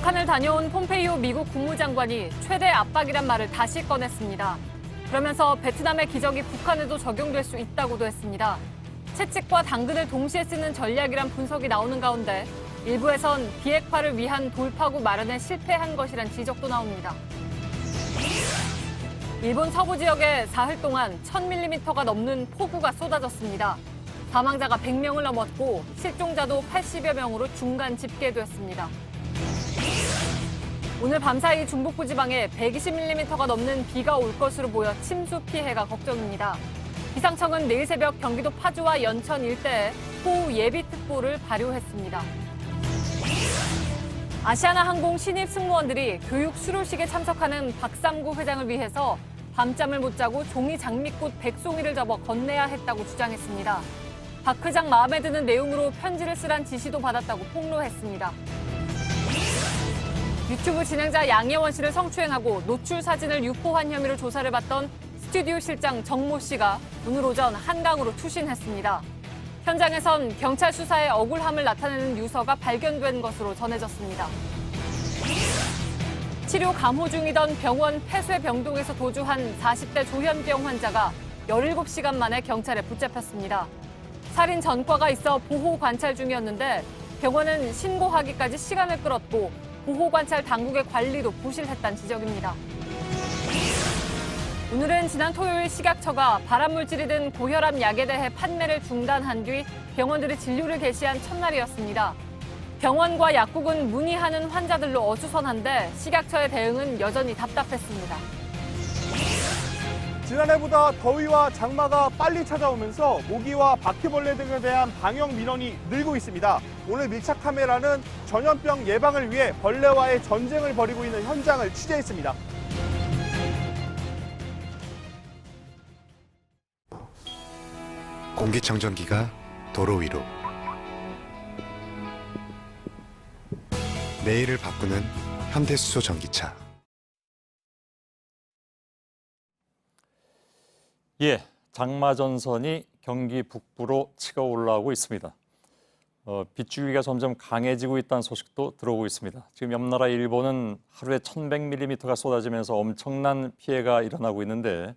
북한을 다녀온 폼페이오 미국 국무장관이 최대 압박이란 말을 다시 꺼냈습니다. 그러면서 베트남의 기적이 북한에도 적용될 수 있다고도 했습니다. 채찍과 당근을 동시에 쓰는 전략이란 분석이 나오는 가운데 일부에선 비핵화를 위한 돌파구 마련에 실패한 것이란 지적도 나옵니다. 일본 서부 지역에 사흘 동안 1000mm가 넘는 폭우가 쏟아졌습니다. 사망자가 100명을 넘었고 실종자도 80여 명으로 중간 집계됐습니다. 오늘 밤사이 중북부 지방에 120mm가 넘는 비가 올 것으로 보여 침수 피해가 걱정입니다. 기상청은 내일 새벽 경기도 파주와 연천 일대에 호우 예비특보를 발효했습니다. 아시아나항공 신입 승무원들이 교육 수료식에 참석하는 박삼구 회장을 위해서 밤잠을 못 자고 종이 장미꽃 100송이를 접어 건네야 했다고 주장했습니다. 박 회장 마음에 드는 내용으로 편지를 쓰란 지시도 받았다고 폭로했습니다. 유튜브 진행자 양예원 씨를 성추행하고 노출 사진을 유포한 혐의로 조사를 받던 스튜디오 실장 정모 씨가 오늘 오전 한강으로 투신했습니다. 현장에선 경찰 수사에 억울함을 나타내는 유서가 발견된 것으로 전해졌습니다. 치료 감호 중이던 병원 폐쇄병동에서 도주한 40대 조현병 환자가 17시간 만에 경찰에 붙잡혔습니다. 살인 전과가 있어 보호 관찰 중이었는데 병원은 신고하기까지 시간을 끌었고 보호관찰 당국의 관리도 부실했다는 지적입니다. 오늘은 지난 토요일 식약처가 발암물질이 든 고혈압 약에 대해 판매를 중단한 뒤 병원들이 진료를 개시한 첫날이었습니다. 병원과 약국은 문의하는 환자들로 어수선한데 식약처의 대응은 여전히 답답했습니다. 지난해보다 더위와 장마가 빨리 찾아오면서 모기와 바퀴벌레 등에 대한 방역 민원이 늘고 있습니다. 오늘 밀착 카메라는 전염병 예방을 위해 벌레와의 전쟁을 벌이고 있는 현장을 취재했습니다. 공기청정기가 도로 위로. 내일을 바꾸는 현대수소 전기차. 예, 장마전선이 경기 북부로 치고 올라오고 있습니다. 빗줄기가 점점 강해지고 있다는 소식도 들어오고 있습니다. 지금 옆나라 일본은 하루에 1100mm가 쏟아지면서 엄청난 피해가 일어나고 있는데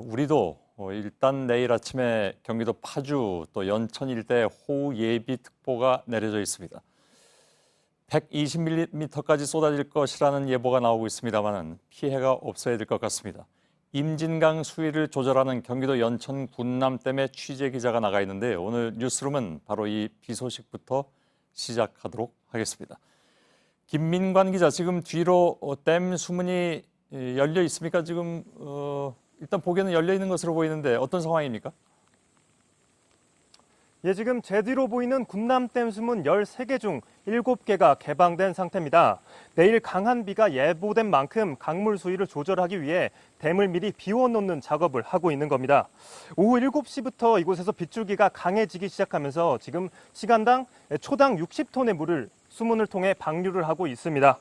우리도 일단 내일 아침에 경기도 파주 또 연천 일대에 호우 예비특보가 내려져 있습니다. 120mm까지 쏟아질 것이라는 예보가 나오고 있습니다만 피해가 없어야 될 것 같습니다. 임진강 수위를 조절하는 경기도 연천 군남댐에 취재 기자가 나가 있는데 오늘 뉴스룸은 바로 이 비 소식부터 시작하도록 하겠습니다. 김민관 기자, 지금 뒤로 댐 수문이 열려 있습니까? 지금 일단 보기에는 열려 있는 것으로 보이는데 어떤 상황입니까? 예, 지금 제 뒤로 보이는 군남댐 수문 13개 중 7개가 개방된 상태입니다. 내일 강한 비가 예보된 만큼 강물 수위를 조절하기 위해 댐을 미리 비워놓는 작업을 하고 있는 겁니다. 오후 7시부터 이곳에서 빗줄기가 강해지기 시작하면서 지금 시간당 초당 60톤의 물을 수문을 통해 방류를 하고 있습니다.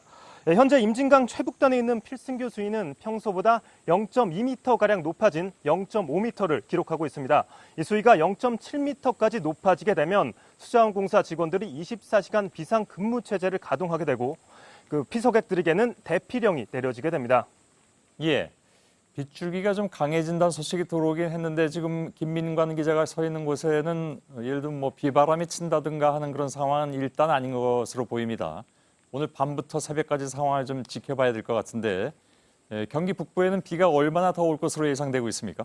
현재 임진강 최북단에 있는 필승교 수위는 평소보다 0.2m가량 높아진 0.5m를 기록하고 있습니다. 이 수위가 0.7m까지 높아지게 되면 수자원공사 직원들이 24시간 비상근무 체제를 가동하게 되고 그 피서객들에게는 대피령이 내려지게 됩니다. 예, 빗줄기가 좀 강해진다는 소식이 들어오긴 했는데 지금 김민관 기자가 서 있는 곳에는 예를 들면 뭐 비바람이 친다든가 하는 그런 상황은 일단 아닌 것으로 보입니다. 오늘 밤부터 새벽까지 상황을 좀 지켜봐야 될 것 같은데 경기 북부에는 비가 얼마나 더 올 것으로 예상되고 있습니까?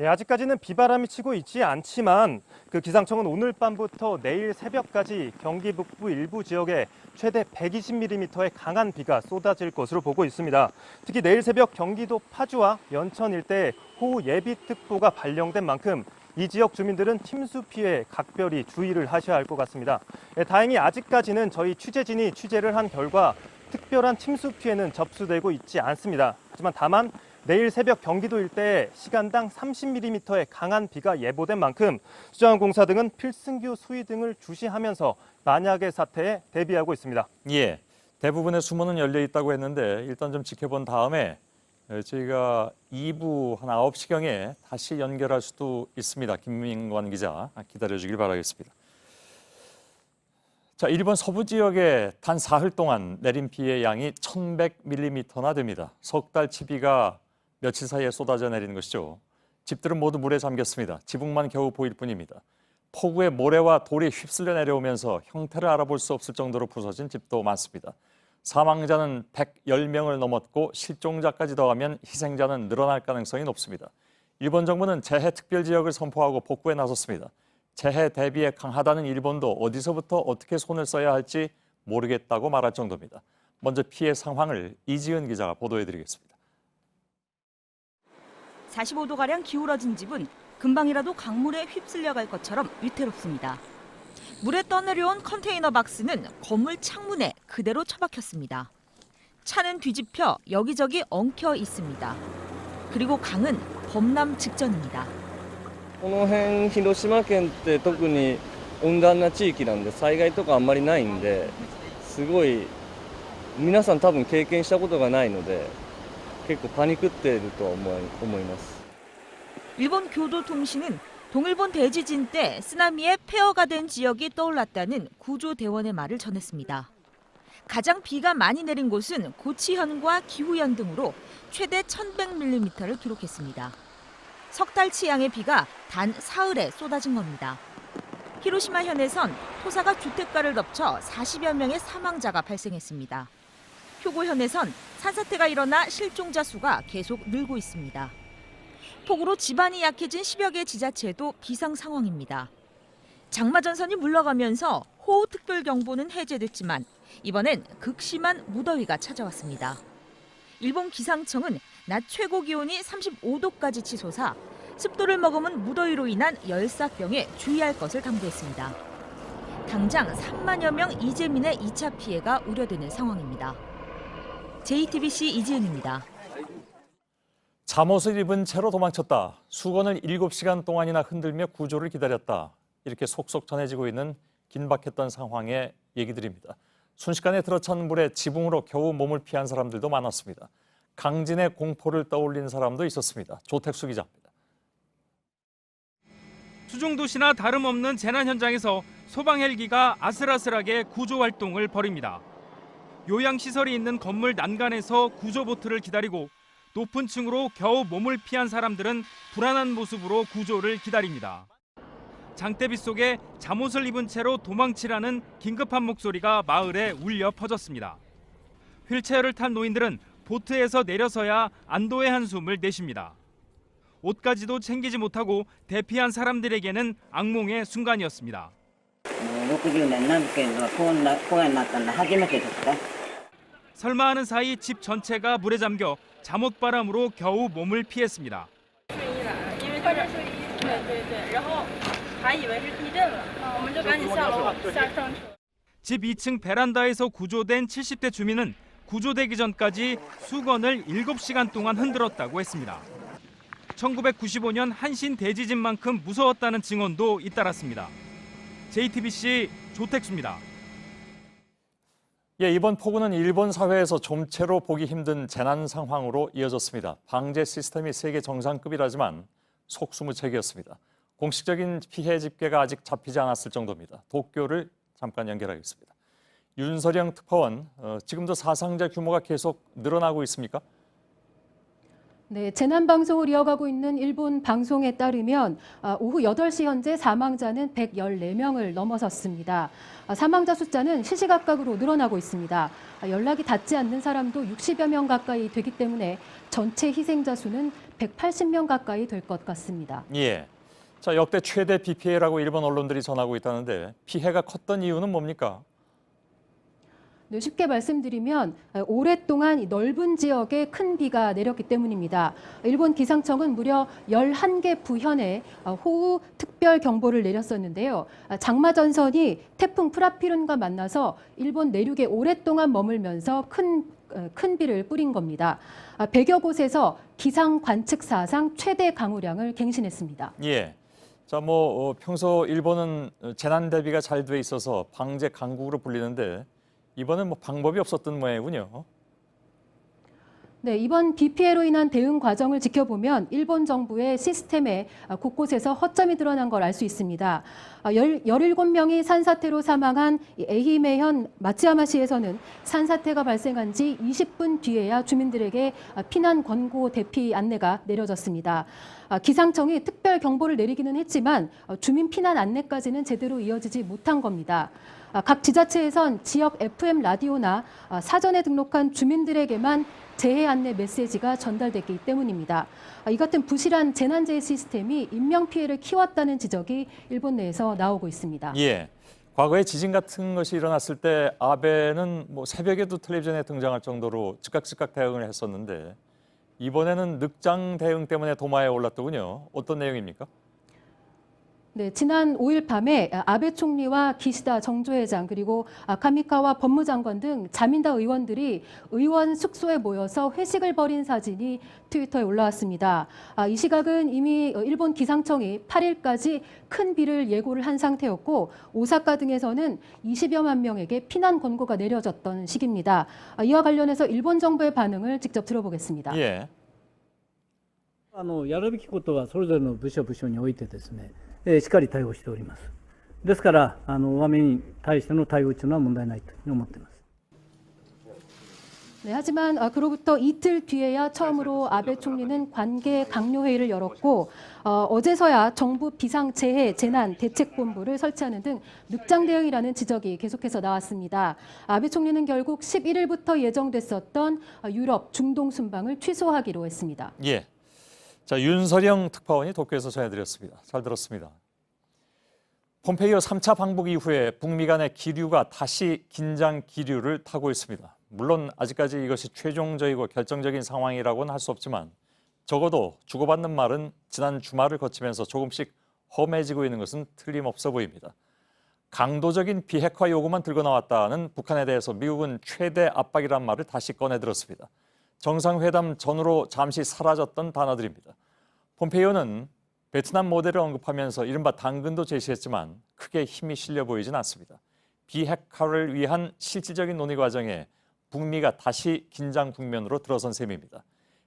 예, 아직까지는 비바람이 치고 있지 않지만 그 기상청은 오늘 밤부터 내일 새벽까지 경기 북부 일부 지역에 최대 120mm의 강한 비가 쏟아질 것으로 보고 있습니다. 특히 내일 새벽 경기도 파주와 연천 일대에 호우 예비특보가 발령된 만큼 이 지역 주민들은 침수 피해에 각별히 주의를 하셔야 할 것 같습니다. 다행히 아직까지는 저희 취재진이 취재를 한 결과 특별한 침수 피해는 접수되고 있지 않습니다. 하지만 다만 내일 새벽 경기도 일대에 시간당 30mm의 강한 비가 예보된 만큼 수자원공사 등은 필승교 수위 등을 주시하면서 만약의 사태에 대비하고 있습니다. 예, 대부분의 수문은 열려 있다고 했는데 일단 좀 지켜본 다음에 저희가 2부 한 9시경에 다시 연결할 수도 있습니다. 김민관 기자 기다려주길 바라겠습니다. 자, 일본 서부 지역에 단 사흘 동안 내린 비의 양이 1,100mm나 됩니다. 석 달치 비가 며칠 사이에 쏟아져 내리는 것이죠. 집들은 모두 물에 잠겼습니다. 지붕만 겨우 보일 뿐입니다. 폭우에 모래와 돌이 휩쓸려 내려오면서 형태를 알아볼 수 없을 정도로 부서진 집도 많습니다. 사망자는 110명을 넘었고 실종자까지 더하면 희생자는 늘어날 가능성이 높습니다. 일본 정부는 재해 특별 지역을 선포하고 복구에 나섰습니다. 재해 대비에 강하다는 일본도 어디서부터 어떻게 손을 써야 할지 모르겠다고 말할 정도입니다. 먼저 피해 상황을 이지은 기자가 보도해드리겠습니다. 45도가량 기울어진 집은 금방이라도 강물에 휩쓸려갈 것처럼 위태롭습니다. 물에 떠내려온 컨테이너 박스는 건물 창문에 그대로 처박혔습니다. 차는 뒤집혀 여기저기 엉켜 있습니다. 그리고 강은 범람 직전입니다. この辺広島県って特に温暖な地域なんで災害とかあんまりないんですごい皆さん多分経験したことがないので結構パニクっているとは思います。 일본 교도통신은 동일본 대지진 때 쓰나미에 폐허가 된 지역이 떠올랐다는 구조대원의 말을 전했습니다. 가장 비가 많이 내린 곳은 고치현과 기후현 등으로 최대 1,100mm를 기록했습니다. 석 달치 양의 비가 단 사흘에 쏟아진 겁니다. 히로시마현에선 토사가 주택가를 덮쳐 40여 명의 사망자가 발생했습니다. 효고현에선 산사태가 일어나 실종자 수가 계속 늘고 있습니다. 폭우로 지반이 약해진 10여 개 지자체도 비상 상황입니다. 장마전선이 물러가면서 호우특별경보는 해제됐지만 이번엔 극심한 무더위가 찾아왔습니다. 일본 기상청은 낮 최고 기온이 35도까지 치솟아 습도를 머금은 무더위로 인한 열사병에 주의할 것을 당부했습니다. 당장 3만여 명 이재민의 2차 피해가 우려되는 상황입니다. JTBC 이지은입니다. 잠옷을 입은 채로 도망쳤다. 수건을 7시간 동안이나 흔들며 구조를 기다렸다. 이렇게 속속 전해지고 있는 긴박했던 상황의 얘기들입니다. 순식간에 들어찬 물에 지붕으로 겨우 몸을 피한 사람들도 많았습니다. 강진의 공포를 떠올린 사람도 있었습니다. 조택수 기자입니다. 수중도시나 다름없는 재난 현장에서 소방 헬기가 아슬아슬하게 구조 활동을 벌입니다. 요양시설이 있는 건물 난간에서 구조보트를 기다리고 높은 층으로 겨우 몸을 피한 사람들은 불안한 모습으로 구조를 기다립니다. 장대비 속에 잠옷을 입은 채로 도망치라는 긴급한 목소리가 마을에 울려 퍼졌습니다. 휠체어를 탄 노인들은 보트에서 내려서야 안도의 한숨을 내쉽니다. 옷까지도 챙기지 못하고 대피한 사람들에게는 악몽의 순간이었습니다. 60年何件がこんなになったんだ初めてですか? 설마 하는 사이 집 전체가 물에 잠겨 잠옷바람으로 겨우 몸을 피했습니다. 집 2층 베란다에서 구조된 70대 주민은 구조되기 전까지 수건을 7시간 동안 흔들었다고 했습니다. 1995년 한신 대지진만큼 무서웠다는 증언도 잇따랐습니다. JTBC 조택수입니다. 예, 이번 폭우는 일본 사회에서 좀채로 보기 힘든 재난 상황으로 이어졌습니다. 방제 시스템이 세계 정상급이라지만 속수무책이었습니다. 공식적인 피해 집계가 아직 잡히지 않았을 정도입니다. 도쿄를 잠깐 연결하겠습니다. 윤서령 특파원, 지금도 사상자 규모가 계속 늘어나고 있습니까? 네, 재난방송을 이어가고 있는 일본 방송에 따르면 오후 8시 현재 사망자는 114명을 넘어섰습니다. 사망자 숫자는 시시각각으로 늘어나고 있습니다. 연락이 닿지 않는 사람도 60여 명 가까이 되기 때문에 전체 희생자 수는 180명 가까이 될 것 같습니다. 예. 자, 역대 최대 비 피해라고 일본 언론들이 전하고 있다는데 피해가 컸던 이유는 뭡니까? 네, 쉽게 말씀드리면 오랫동안 넓은 지역에 큰 비가 내렸기 때문입니다. 일본 기상청은 무려 11개 부현에 호우 특별 경보를 내렸었는데요. 장마 전선이 태풍 프라피룬과 만나서 일본 내륙에 오랫동안 머물면서 큰 비를 뿌린 겁니다. 100여 곳에서 기상 관측 사상 최대 강우량을 갱신했습니다. 예. 자, 평소 일본은 재난 대비가 잘 돼 있어서 방제 강국으로 불리는데 이번엔 방법이 없었던 모양이군요. 네, 이번 비 피해로 인한 대응 과정을 지켜보면 일본 정부의 시스템에 곳곳에서 허점이 드러난 걸 알 수 있습니다. 17명이 산사태로 사망한 에히메현 마츠야마시에서는 산사태가 발생한 지 20분 뒤에야 주민들에게 피난 권고 대피 안내가 내려졌습니다. 기상청이 특별 경보를 내리기는 했지만 주민 피난 안내까지는 제대로 이어지지 못한 겁니다. 각 지자체에선 지역 FM 라디오나 사전에 등록한 주민들에게만 재해 안내 메시지가 전달됐기 때문입니다. 이 같은 부실한 재난재해 시스템이 인명피해를 키웠다는 지적이 일본 내에서 나오고 있습니다. 예. 과거에 지진 같은 것이 일어났을 때 아베는 새벽에도 텔레비전에 등장할 정도로 즉각 대응을 했었는데 이번에는 늑장 대응 때문에 도마에 올랐더군요. 어떤 내용입니까? 네, 지난 5일 밤에 아베 총리와 기시다 정조회장 그리고 가미카와 법무장관 등 자민당 의원들이 의원 숙소에 모여서 회식을 벌인 사진이 트위터에 올라왔습니다. 이 시각은 이미 일본 기상청이 8일까지 큰 비를 예고를 한 상태였고 오사카 등에서는 20여만 명에게 피난 권고가 내려졌던 시기입니다. 이와 관련해서 일본 정부의 반응을 직접 들어보겠습니다. 예. やるべきことはそれぞれの部署においてですね、しっかり対応しております。ですから大雨に対しての対応というのは問題ないと思っています。 네, 하지만 그로부터 이틀 뒤에야 처음으로 아베 총리는 관계 강요 회의를 열었고 어제서야 정부 비상재해 재난 대책본부를 설치하는 등 늑장 대응이라는 지적이 계속해서 나왔습니다. 아베 총리는 결국 11일부터 예정됐었던 유럽 중동 순방을 취소하기로 했습니다. 예. 자, 윤서령 특파원이 도쿄에서 전해드렸습니다. 잘 들었습니다. 폼페이오 3차 방북 이후에 북미 간의 기류가 다시 긴장 기류를 타고 있습니다. 물론 아직까지 이것이 최종적이고 결정적인 상황이라고는 할 수 없지만 적어도 주고받는 말은 지난 주말을 거치면서 조금씩 험해지고 있는 것은 틀림없어 보입니다. 강도적인 비핵화 요구만 들고 나왔다는 북한에 대해서 미국은 최대 압박이란 말을 다시 꺼내들었습니다. 정상회담 전후로 잠시 사라졌던 단어들입니다. 폼페이오는 베트남 모델을 언급하면서 이른바 당근도 제시했지만 크게 힘이 실려 보이진 않습니다. 비핵화를 위한 실질적인 논의 과정에 북미가 다시 긴장 국면으로 들어선 셈입니다.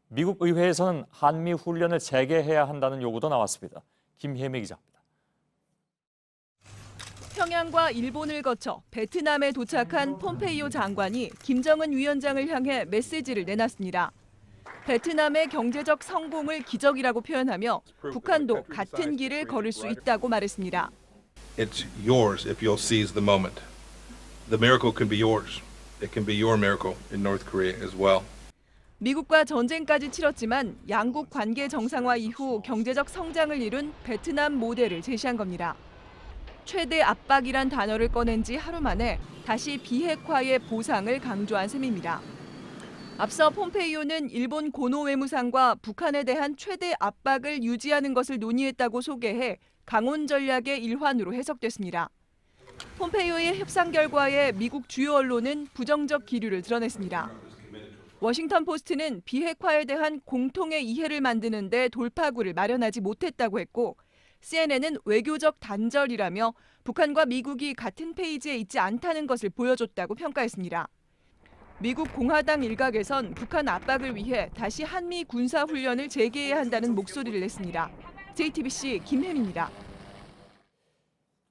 미국 의회에서는 한미 훈련을 재개해야 한다는 요구도 나왔습니다. 김혜미 기자입니다. 평양과 일본을 거쳐 베트남에 도착한 폼페이오 장관이 김정은 위원장을 향해 메시지를 내놨습니다. 베트남의 경제적 성공을 기적이라고 표현하며 북한도 같은 길을 걸을 수 있다고 말했습니다. It's yours if you'll seize the moment. The miracle can be yours. It can be your miracle in North Korea as well. 미국과 전쟁까지 치렀지만 양국 관계 정상화 이후 경제적 성장을 이룬 베트남 모델을 제시한 겁니다. 최대 압박이란 단어를 꺼낸 지 하루 만에 다시 비핵화의 보상을 강조한 셈입니다. 앞서 폼페이오는 일본 고노 외무상과 북한에 대한 최대 압박을 유지하는 것을 논의했다고 소개해 강온 전략의 일환으로 해석됐습니다. 폼페이오의 협상 결과에 미국 주요 언론은 부정적 기류를 드러냈습니다. 워싱턴 포스트는 비핵화에 대한 공통의 이해를 만드는 데 돌파구를 마련하지 못했다고 했고 CNN은 외교적 단절이라며 북한과 미국이 같은 페이지에 있지 않다는 것을 보여줬다고 평가했습니다. 미국 공화당 일각에선 북한 압박을 위해 다시 한미 군사훈련을 재개해야 한다는 목소리를 냈습니다. JTBC 김혜미입니다.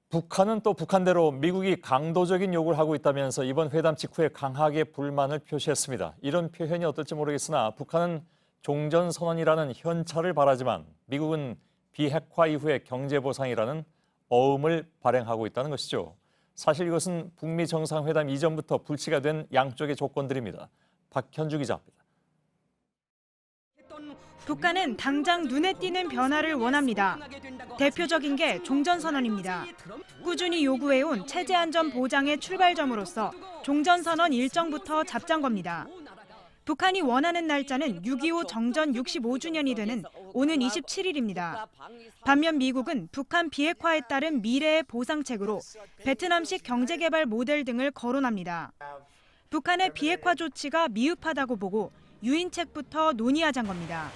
북한은 또 북한대로 미국이 강도적인 요구를 하고 있다면서 이번 회담 직후에 강하게 불만을 표시했습니다. 이런 표현이 어떨지 모르겠으나 북한은 종전선언이라는 현찰을 바라지만 미국은 비핵화 이후의 경제보상이라는 어음을 발행하고 있다는 것이죠. 사실 이것은 북미 정상회담 이전부터 불치가 된 양쪽의 조건들입니다. 박현주 기자입니다. 북한은 당장 눈에 띄는 변화를 원합니다. 대표적인 게 종전선언입니다. 꾸준히 요구해온 체제안전 보장의 출발점으로서 종전선언 일정부터 잡잔 겁니다. 북한이 원하는 날짜는 6.25 정전 65주년이 되는 오는 27일입니다. 반면 미국은 북한 비핵화에 따른 미래의 보상책으로 베트남식 경제개발 모델 등을 거론합니다. 북한의 비핵화 조치가 미흡하다고 보고 유인책부터 논의하자는 겁니다.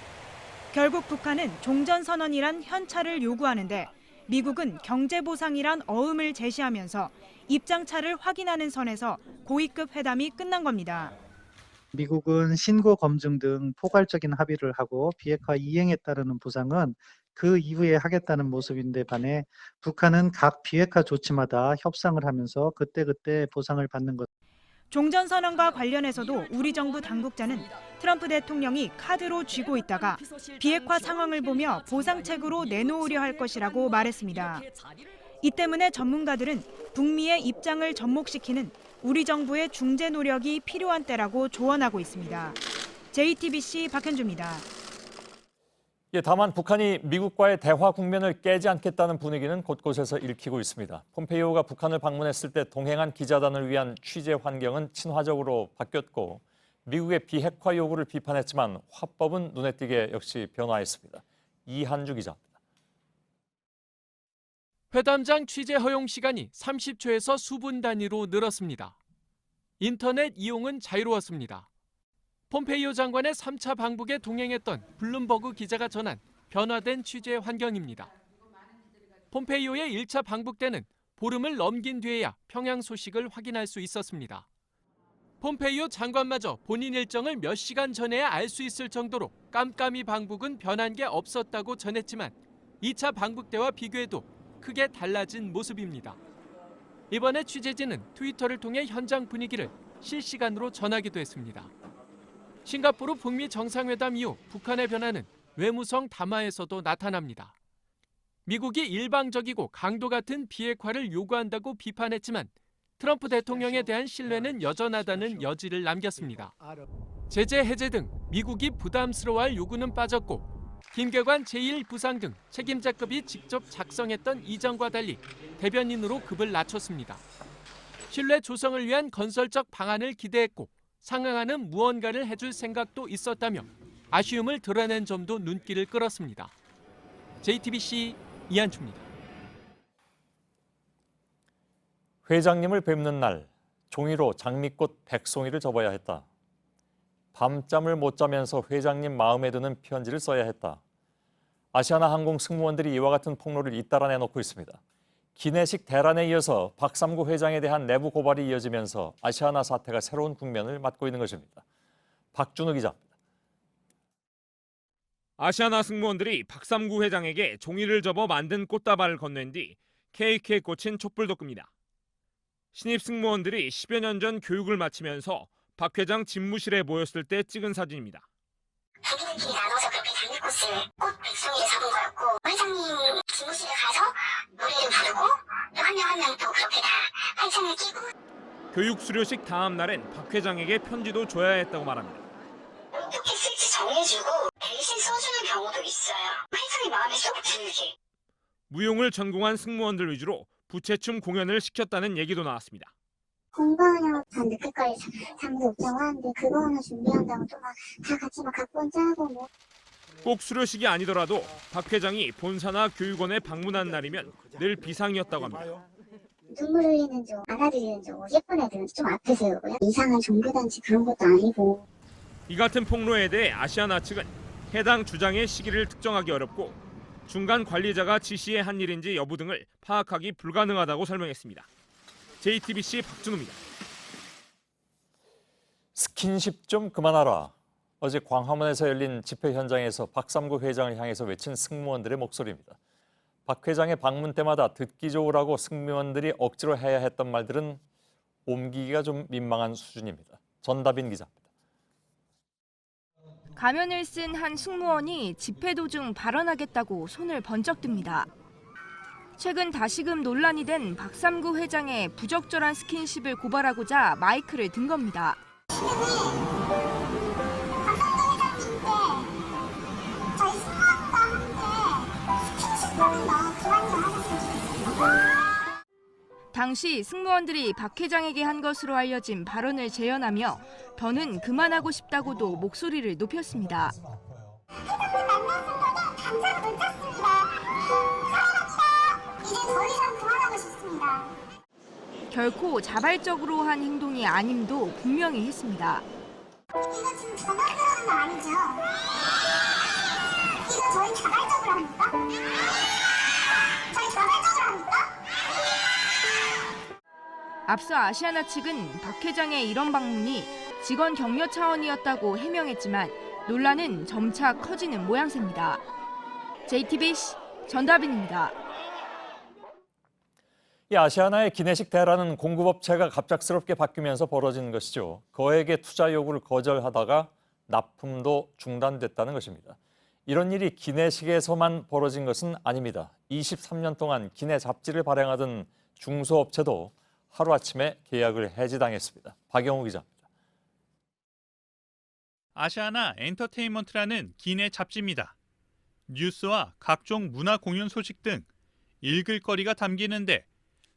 결국 북한은 종전선언이란 현찰을 요구하는데 미국은 경제보상이란 어음을 제시하면서 입장차를 확인하는 선에서 고위급 회담이 끝난 겁니다. 미국은 신고 검증 등 포괄적인 합의를 하고 비핵화 이행에 따르는 보상은 그 이후에 하겠다는 모습인데 반해 북한은 각 비핵화 조치마다 협상을 하면서 그때그때 보상을 받는 것. 종전선언과 관련해서도 우리 정부 당국자는 트럼프 대통령이 카드로 쥐고 있다가 비핵화 상황을 보며 보상책으로 내놓으려 할 것이라고 말했습니다. 이 때문에 전문가들은 북미의 입장을 접목시키는 우리 정부의 중재 노력이 필요한 때라고 조언하고 있습니다. JTBC 박현주입니다. 예, 다만 북한이 미국과의 대화 국면을 깨지 않겠다는 분위기는 곳곳에서 읽히고 있습니다. 폼페이오가 북한을 방문했을 때 동행한 기자단을 위한 취재 환경은 친화적으로 바뀌었고 미국의 비핵화 요구를 비판했지만 화법은 눈에 띄게 역시 변화했습니다. 이한주 기자입니다. 회담장 취재 허용 시간이 30초에서 수분 단위로 늘었습니다. 인터넷 이용은 자유로웠습니다. 폼페이오 장관의 3차 방북에 동행했던 블룸버그 기자가 전한 변화된 취재 환경입니다. 폼페이오의 1차 방북 때는 보름을 넘긴 뒤에야 평양 소식을 확인할 수 있었습니다. 폼페이오 장관마저 본인 일정을 몇 시간 전에야 알 수 있을 정도로 깜깜이 방북은 변한 게 없었다고 전했지만 2차 방북 때와 비교해도 크게 달라진 모습입니다. 이번에 취재진은 트위터를 통해 현장 분위기를 실시간으로 전하기도 했습니다. 싱가포르 북미 정상회담 이후 북한의 변화는 외무성 담화에서도 나타납니다. 미국이 일방적이고 강도 같은 비핵화를 요구한다고 비판했지만 트럼프 대통령에 대한 신뢰는 여전하다는 여지를 남겼습니다. 제재 해제 등 미국이 부담스러워할 요구는 빠졌고 김계관 제1부상 등 책임자급이 직접 작성했던 이전과 달리 대변인으로 급을 낮췄습니다. 신뢰 조성을 위한 건설적 방안을 기대했고 상응하는 무언가를 해줄 생각도 있었다며 아쉬움을 드러낸 점도 눈길을 끌었습니다. JTBC 이한주입니다. 회장님을 뵙는 날 종이로 장미꽃 100송이를 접어야 했다. 밤잠을 못 자면서 회장님 마음에 드는 편지를 써야 했다. 아시아나항공 승무원들이 이와 같은 폭로를 잇따라 내놓고 있습니다. 기내식 대란에 이어서 박삼구 회장에 대한 내부 고발이 이어지면서 아시아나 사태가 새로운 국면을 맞고 있는 것입니다. 박준우 기자입니다. 아시아나 승무원들이 박삼구 회장에게 종이를 접어 만든 꽃다발을 건넨 뒤 케이크에 꽂힌 촛불도급입니다. 신입 승무원들이 10여 년 전 교육을 마치면서 박 회장 집무실에 모였을 때 찍은 사진입니다. 자기들끼리 나눠서 그렇게 장미꽃을 꽃 100송이를 접은 거였고 회장님 집무실에 가서 노래를 부르고 또 한 명 한 명 또 그렇게 다 팔짱을 끼고 교육 수료식 다음 날엔 박 회장에게 편지도 줘야 했다고 말합니다. 어떻게 쓸지 정해주고 대신 써주는 경우도 있어요. 회장이 마음에 쏙 들게. 무용을 전공한 승무원들 위주로 부채춤 공연을 시켰다는 얘기도 나왔습니다. 공부하냐고 다 늦게까지 잠도 없다고 하는데 그거 하나 준비한다고 또 막 다 같이 막 각본 짜고 뭐. 꼭 수료식이 아니더라도 박 회장이 본사나 교육원에 방문한 날이면 늘 비상이었다고 합니다. 눈물 흘리는 중, 안아드리는 중, 예쁜 애들은 좀 앞에 세우고요. 이상한 종교단체 그런 것도 아니고. 이 같은 폭로에 대해 아시아나 측은 해당 주장의 시기를 특정하기 어렵고 중간 관리자가 지시해 한 일인지 여부 등을 파악하기 불가능하다고 설명했습니다. JTBC 박준우입니다. 스킨십 좀 그만하라. 어제 광화문에서 열린 집회 현장에서 박삼구 회장을 향해서 외친 승무원들의 목소리입니다. 박 회장의 방문 때마다 듣기 좋으라고 승무원들이 억지로 해야 했던 말들은 옮기기가 좀 민망한 수준입니다. 전다빈 기자입니다. 가면을 쓴 한 승무원이 집회 도중 발언하겠다고 손을 번쩍 듭니다. 최근 다시금 논란이 된 박삼구 회장의 부적절한 스킨십을 고발하고자 마이크를 든 겁니다. 당시 승무원들이 박 회장에게 한 것으로 알려진 발언을 재현하며 더는 그만하고 싶다고도 목소리를 높였습니다. 결코 자발적으로 한 행동이 아님도 분명히 했습니다. 이거 지금 전화하는 거 아니죠? 이거 저희 자발적으로 합니까? 저희 자발적으로 합니까? 앞서 아시아나 측은 박 회장의 이런 방문이 직원 격려 차원이었다고 해명했지만 논란은 점차 커지는 모양새입니다. JTBC 전다빈입니다. 이 아시아나의 기내식 대라는 공급업체가 갑작스럽게 바뀌면서 벌어진 것이죠. 거액의 투자 요구를 거절하다가 납품도 중단됐다는 것입니다. 이런 일이 기내식에서만 벌어진 것은 아닙니다. 23년 동안 기내 잡지를 발행하던 중소업체도 하루아침에 계약을 해지당했습니다. 박영우 기자입니다. 아시아나 엔터테인먼트라는 기내 잡지입니다. 뉴스와 각종 문화 공연 소식 등 읽을 거리가 담기는데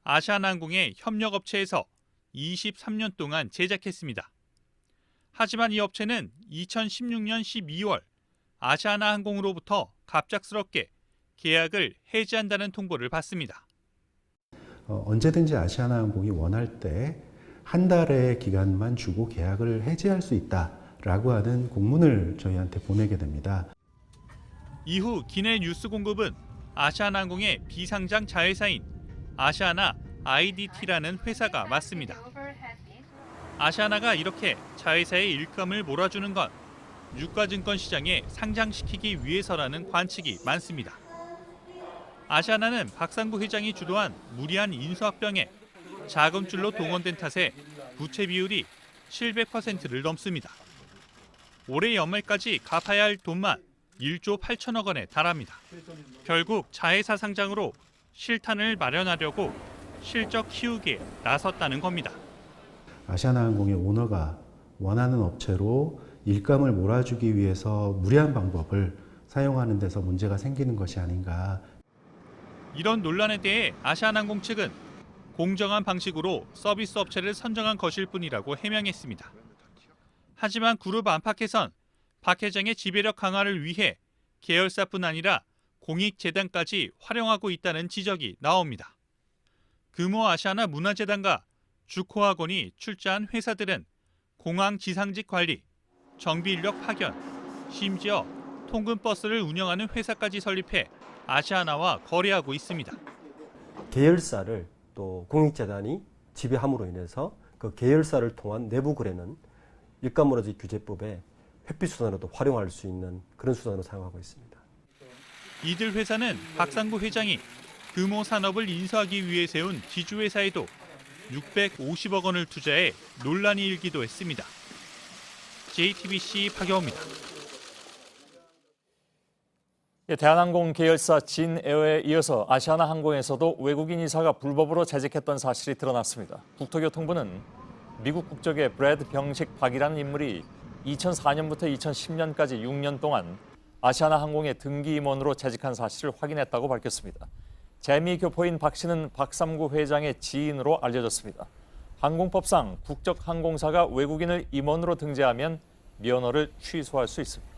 아시아나항공의 협력업체에서 23년 동안 제작했습니다. 하지만 이 업체는 2016년 12월 아시아나항공으로부터 갑작스럽게 계약을 해지한다는 통보를 받습니다. 언제든지 아시아나항공이 원할 때 한 달의 기간만 주고 계약을 해지할 수 있다라고 하는 공문을 저희한테 보내게 됩니다. 이후 기내 뉴스 공급은 아시아나항공의 비상장 자회사인 아시아나 IDT라는 회사가 맡습니다. 아시아나가 이렇게 자회사의 일감을 몰아주는 건 유가증권 시장에 상장시키기 위해서라는 관측이 많습니다. 아시아나는 박상구 회장이 주도한 무리한 인수합병에 자금줄로 동원된 탓에 부채 비율이 700%를 넘습니다. 올해 연말까지 갚아야 할 돈만 1조 8천억 원에 달합니다. 결국 자회사 상장으로 실탄을 마련하려고 실적 키우기에 나섰다는 겁니다. 아시아나항공의 오너가 원하는 업체로 일감을 몰아주기 위해서 무리한 방법을 사용하는 데서 문제가 생기는 것이 아닌가. 이런 논란에 대해 아시아나항공 측은 공정한 방식으로 서비스 업체를 선정한 것일 뿐이라고 해명했습니다. 하지만 그룹 안팎에선 박 회장의 지배력 강화를 위해 계열사뿐 아니라 공익재단까지 활용하고 있다는 지적이 나옵니다. 금호 아시아나 문화재단과 주코학원이 출자한 회사들은 공항 지상직 관리, 정비인력 파견, 심지어 통근버스를 운영하는 회사까지 설립해 아시아나와 거래하고 있습니다. 계열사를 또 공익재단이 지배함으로 인해서 그 계열사를 통한 내부 거래는 일감몰아주기 규제법에 회피 수단으로도 활용할 수 있는 그런 수단으로 사용하고 있습니다. 이들 회사는 박상구 회장이 금호 산업을 인수하기 위해 세운 지주회사에도 650억 원을 투자해 논란이 일기도 했습니다. JTBC 박영우입니다. 대한항공 계열사 진에어에 이어서 아시아나항공에서도 외국인 이사가 불법으로 재직했던 사실이 드러났습니다. 국토교통부는 미국 국적의 브래드 병식 박이라는 인물이 2004년부터 2010년까지 6년 동안 아시아나항공의 등기 임원으로 재직한 사실을 확인했다고 밝혔습니다. 재미교포인 박 씨는 박삼구 회장의 지인으로 알려졌습니다. 항공법상 국적 항공사가 외국인을 임원으로 등재하면 면허를 취소할 수 있습니다.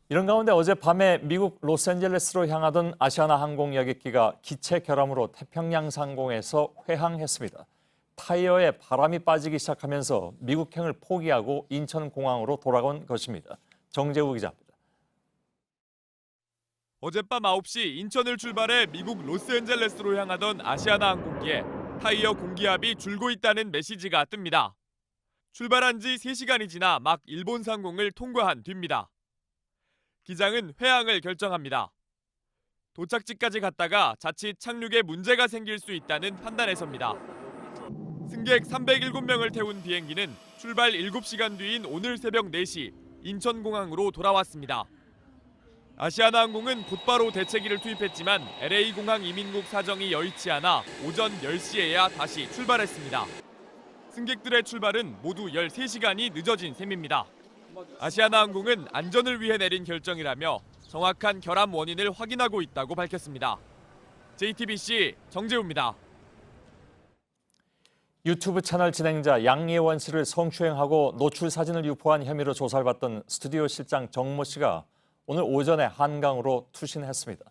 이런 가운데 어젯밤에 미국 로스앤젤레스로 향하던 아시아나항공 여객기가 기체 결함으로 태평양 상공에서 회항했습니다. 타이어에 바람이 빠지기 시작하면서 미국행을 포기하고 인천공항으로 돌아온 것입니다. 정재우 기자입니다. 어젯밤 9시 인천을 출발해 미국 로스앤젤레스로 향하던 아시아나 항공기에 타이어 공기압이 줄고 있다는 메시지가 뜹니다. 출발한 지 3시간이 지나 막 일본 상공을 통과한 뒤입니다. 기장은 회항을 결정합니다. 도착지까지 갔다가 자칫 착륙에 문제가 생길 수 있다는 판단에서입니다. 승객 307명을 태운 비행기는 출발 7시간 뒤인 오늘 새벽 4시 인천공항으로 돌아왔습니다. 아시아나항공은 곧바로 대체기를 투입했지만 LA공항 이민국 사정이 여의치 않아 오전 10시에야 다시 출발했습니다. 승객들의 출발은 모두 13시간이 늦어진 셈입니다. 아시아나항공은 안전을 위해 내린 결정이라며 정확한 결함 원인을 확인하고 있다고 밝혔습니다. JTBC 정재우입니다. 유튜브 채널 진행자 양예원 씨를 성추행하고 노출 사진을 유포한 혐의로 조사를 받던 스튜디오 실장 정모 씨가 오늘 오전에 한강으로 투신했습니다.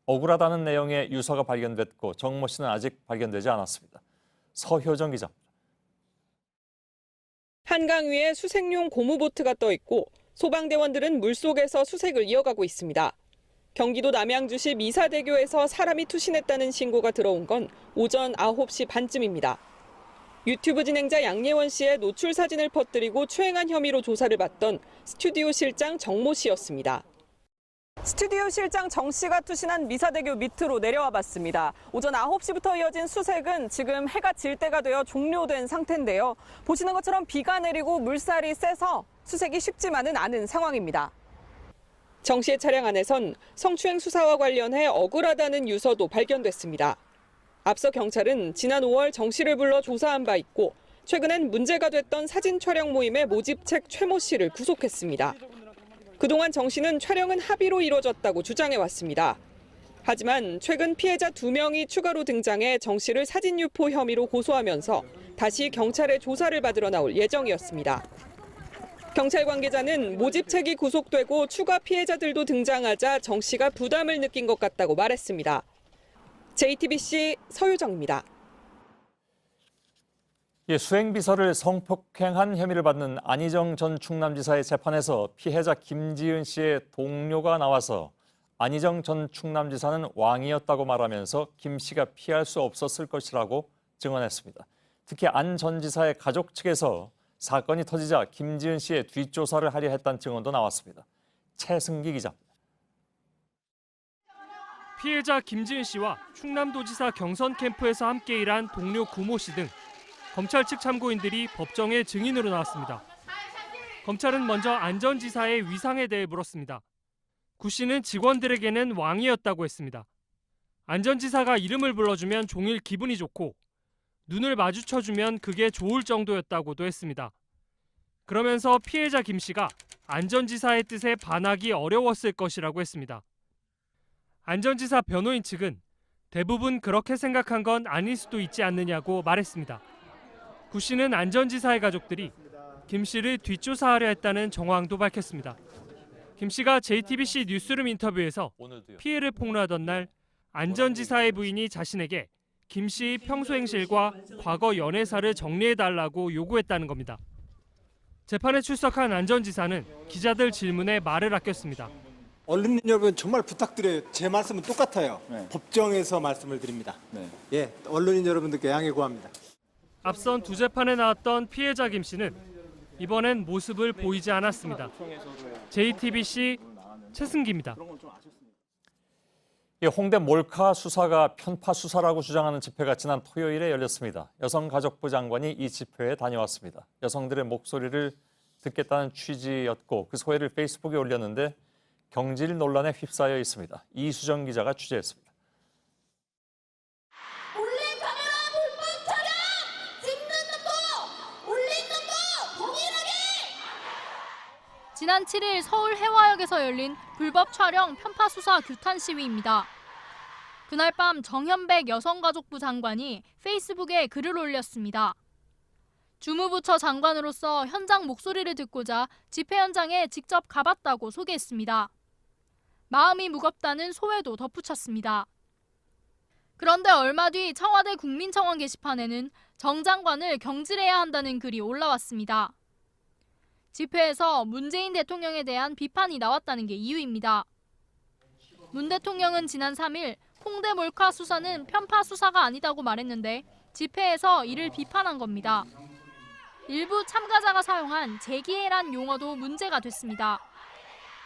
억울하다는 내용의 유서가 발견됐고 정모 씨는 아직 발견되지 않았습니다. 서효정 기자. 한강 위에 수색용 고무보트가 떠 있고 소방대원들은 물속에서 수색을 이어가고 있습니다. 경기도 남양주시 미사대교에서 사람이 투신했다는 신고가 들어온 건 오전 9시 반쯤입니다. 유튜브 진행자 양예원 씨의 노출 사진을 퍼뜨리고 추행한 혐의로 조사를 받던 스튜디오 실장 정모 씨였습니다. 스튜디오 실장 정 씨가 투신한 미사대교 밑으로 내려와 봤습니다. 오전 9시부터 이어진 수색은 지금 해가 질 때가 되어 종료된 상태인데요. 보시는 것처럼 비가 내리고 물살이 세서 수색이 쉽지만은 않은 상황입니다. 정 씨의 차량 안에선 성추행 수사와 관련해 억울하다는 유서도 발견됐습니다. 앞서 경찰은 지난 5월 정 씨를 불러 조사한 바 있고 최근엔 문제가 됐던 사진 촬영 모임의 모집책 최모 씨를 구속했습니다. 그동안 정 씨는 촬영은 합의로 이뤄졌다고 주장해왔습니다. 하지만 최근 피해자 2명이 추가로 등장해 정 씨를 사진 유포 혐의로 고소하면서 다시 경찰의 조사를 받으러 나올 예정이었습니다. 경찰 관계자는 모집책이 구속되고 추가 피해자들도 등장하자 정 씨가 부담을 느낀 것 같다고 말했습니다. JTBC 서유정입니다. 수행비서를 성폭행한 혐의를 받는 안희정 전 충남지사의 재판에서 피해자 김지은 씨의 동료가 나와서 안희정 전 충남지사는 왕이었다고 말하면서 김 씨가 피할 수 없었을 것이라고 증언했습니다. 특히 안 전 지사의 가족 측에서 사건이 터지자 김지은 씨의 뒷조사를 하려 했다는 증언도 나왔습니다. 최승기 기자입니다. 피해자 김지은 씨와 충남도지사 경선 캠프에서 함께 일한 동료 구모 씨 등 검찰 측 참고인들이 법정에 증인으로 나왔습니다. 검찰은 먼저 안 전 지사의 위상에 대해 물었습니다. 구 씨는 직원들에게는 왕이었다고 했습니다. 안 전 지사가 이름을 불러주면 종일 기분이 좋고 눈을 마주쳐주면 그게 좋을 정도였다고도 했습니다. 그러면서 피해자 김 씨가 안 전 지사의 뜻에 반하기 어려웠을 것이라고 했습니다. 안 전 지사 변호인 측은 대부분 그렇게 생각한 건 아닐 수도 있지 않느냐고 말했습니다. 구 씨는 안 전 지사의 가족들이 김 씨를 뒷조사하려 했다는 정황도 밝혔습니다. 김 씨가 JTBC 뉴스룸 인터뷰에서 피해를 폭로하던 날 안 전 지사의 부인이 자신에게 김 씨의 평소 행실과 과거 연애사를 정리해달라고 요구했다는 겁니다. 재판에 출석한 안 전 지사는 기자들 질문에 말을 아꼈습니다. 언론인 여러분 정말 부탁드려요. 제 말씀은 똑같아요. 법정에서 말씀을 드립니다. 예, 언론인 여러분들께 양해 구합니다. 앞선 두 재판에 나왔던 피해자 김 씨는 이번엔 모습을 보이지 않았습니다. JTBC 최승기입니다. 홍대 몰카 수사가 편파 수사라고 주장하는 집회가 지난 토요일에 열렸습니다. 여성가족부 장관이 이 집회에 다녀왔습니다. 여성들의 목소리를 듣겠다는 취지였고 그 소회를 페이스북에 올렸는데 경질 논란에 휩싸여 있습니다. 이수정 기자가 취재했습니다. 지난 7일 서울 해화역에서 열린 불법 촬영 편파 수사 규탄 시위입니다. 그날 밤 정현백 여성가족부 장관이 페이스북에 글을 올렸습니다. 주무부처 장관으로서 현장 목소리를 듣고자 집회 현장에 직접 가봤다고 소개했습니다. 마음이 무겁다는 소회도 덧붙였습니다. 그런데 얼마 뒤 청와대 국민청원 게시판에는 정 장관을 경질해야 한다는 글이 올라왔습니다. 집회에서 문재인 대통령에 대한 비판이 나왔다는 게 이유입니다. 문 대통령은 지난 3일 홍대 몰카 수사는 편파 수사가 아니다고 말했는데 집회에서 이를 비판한 겁니다. 일부 참가자가 사용한 재기해란 용어도 문제가 됐습니다.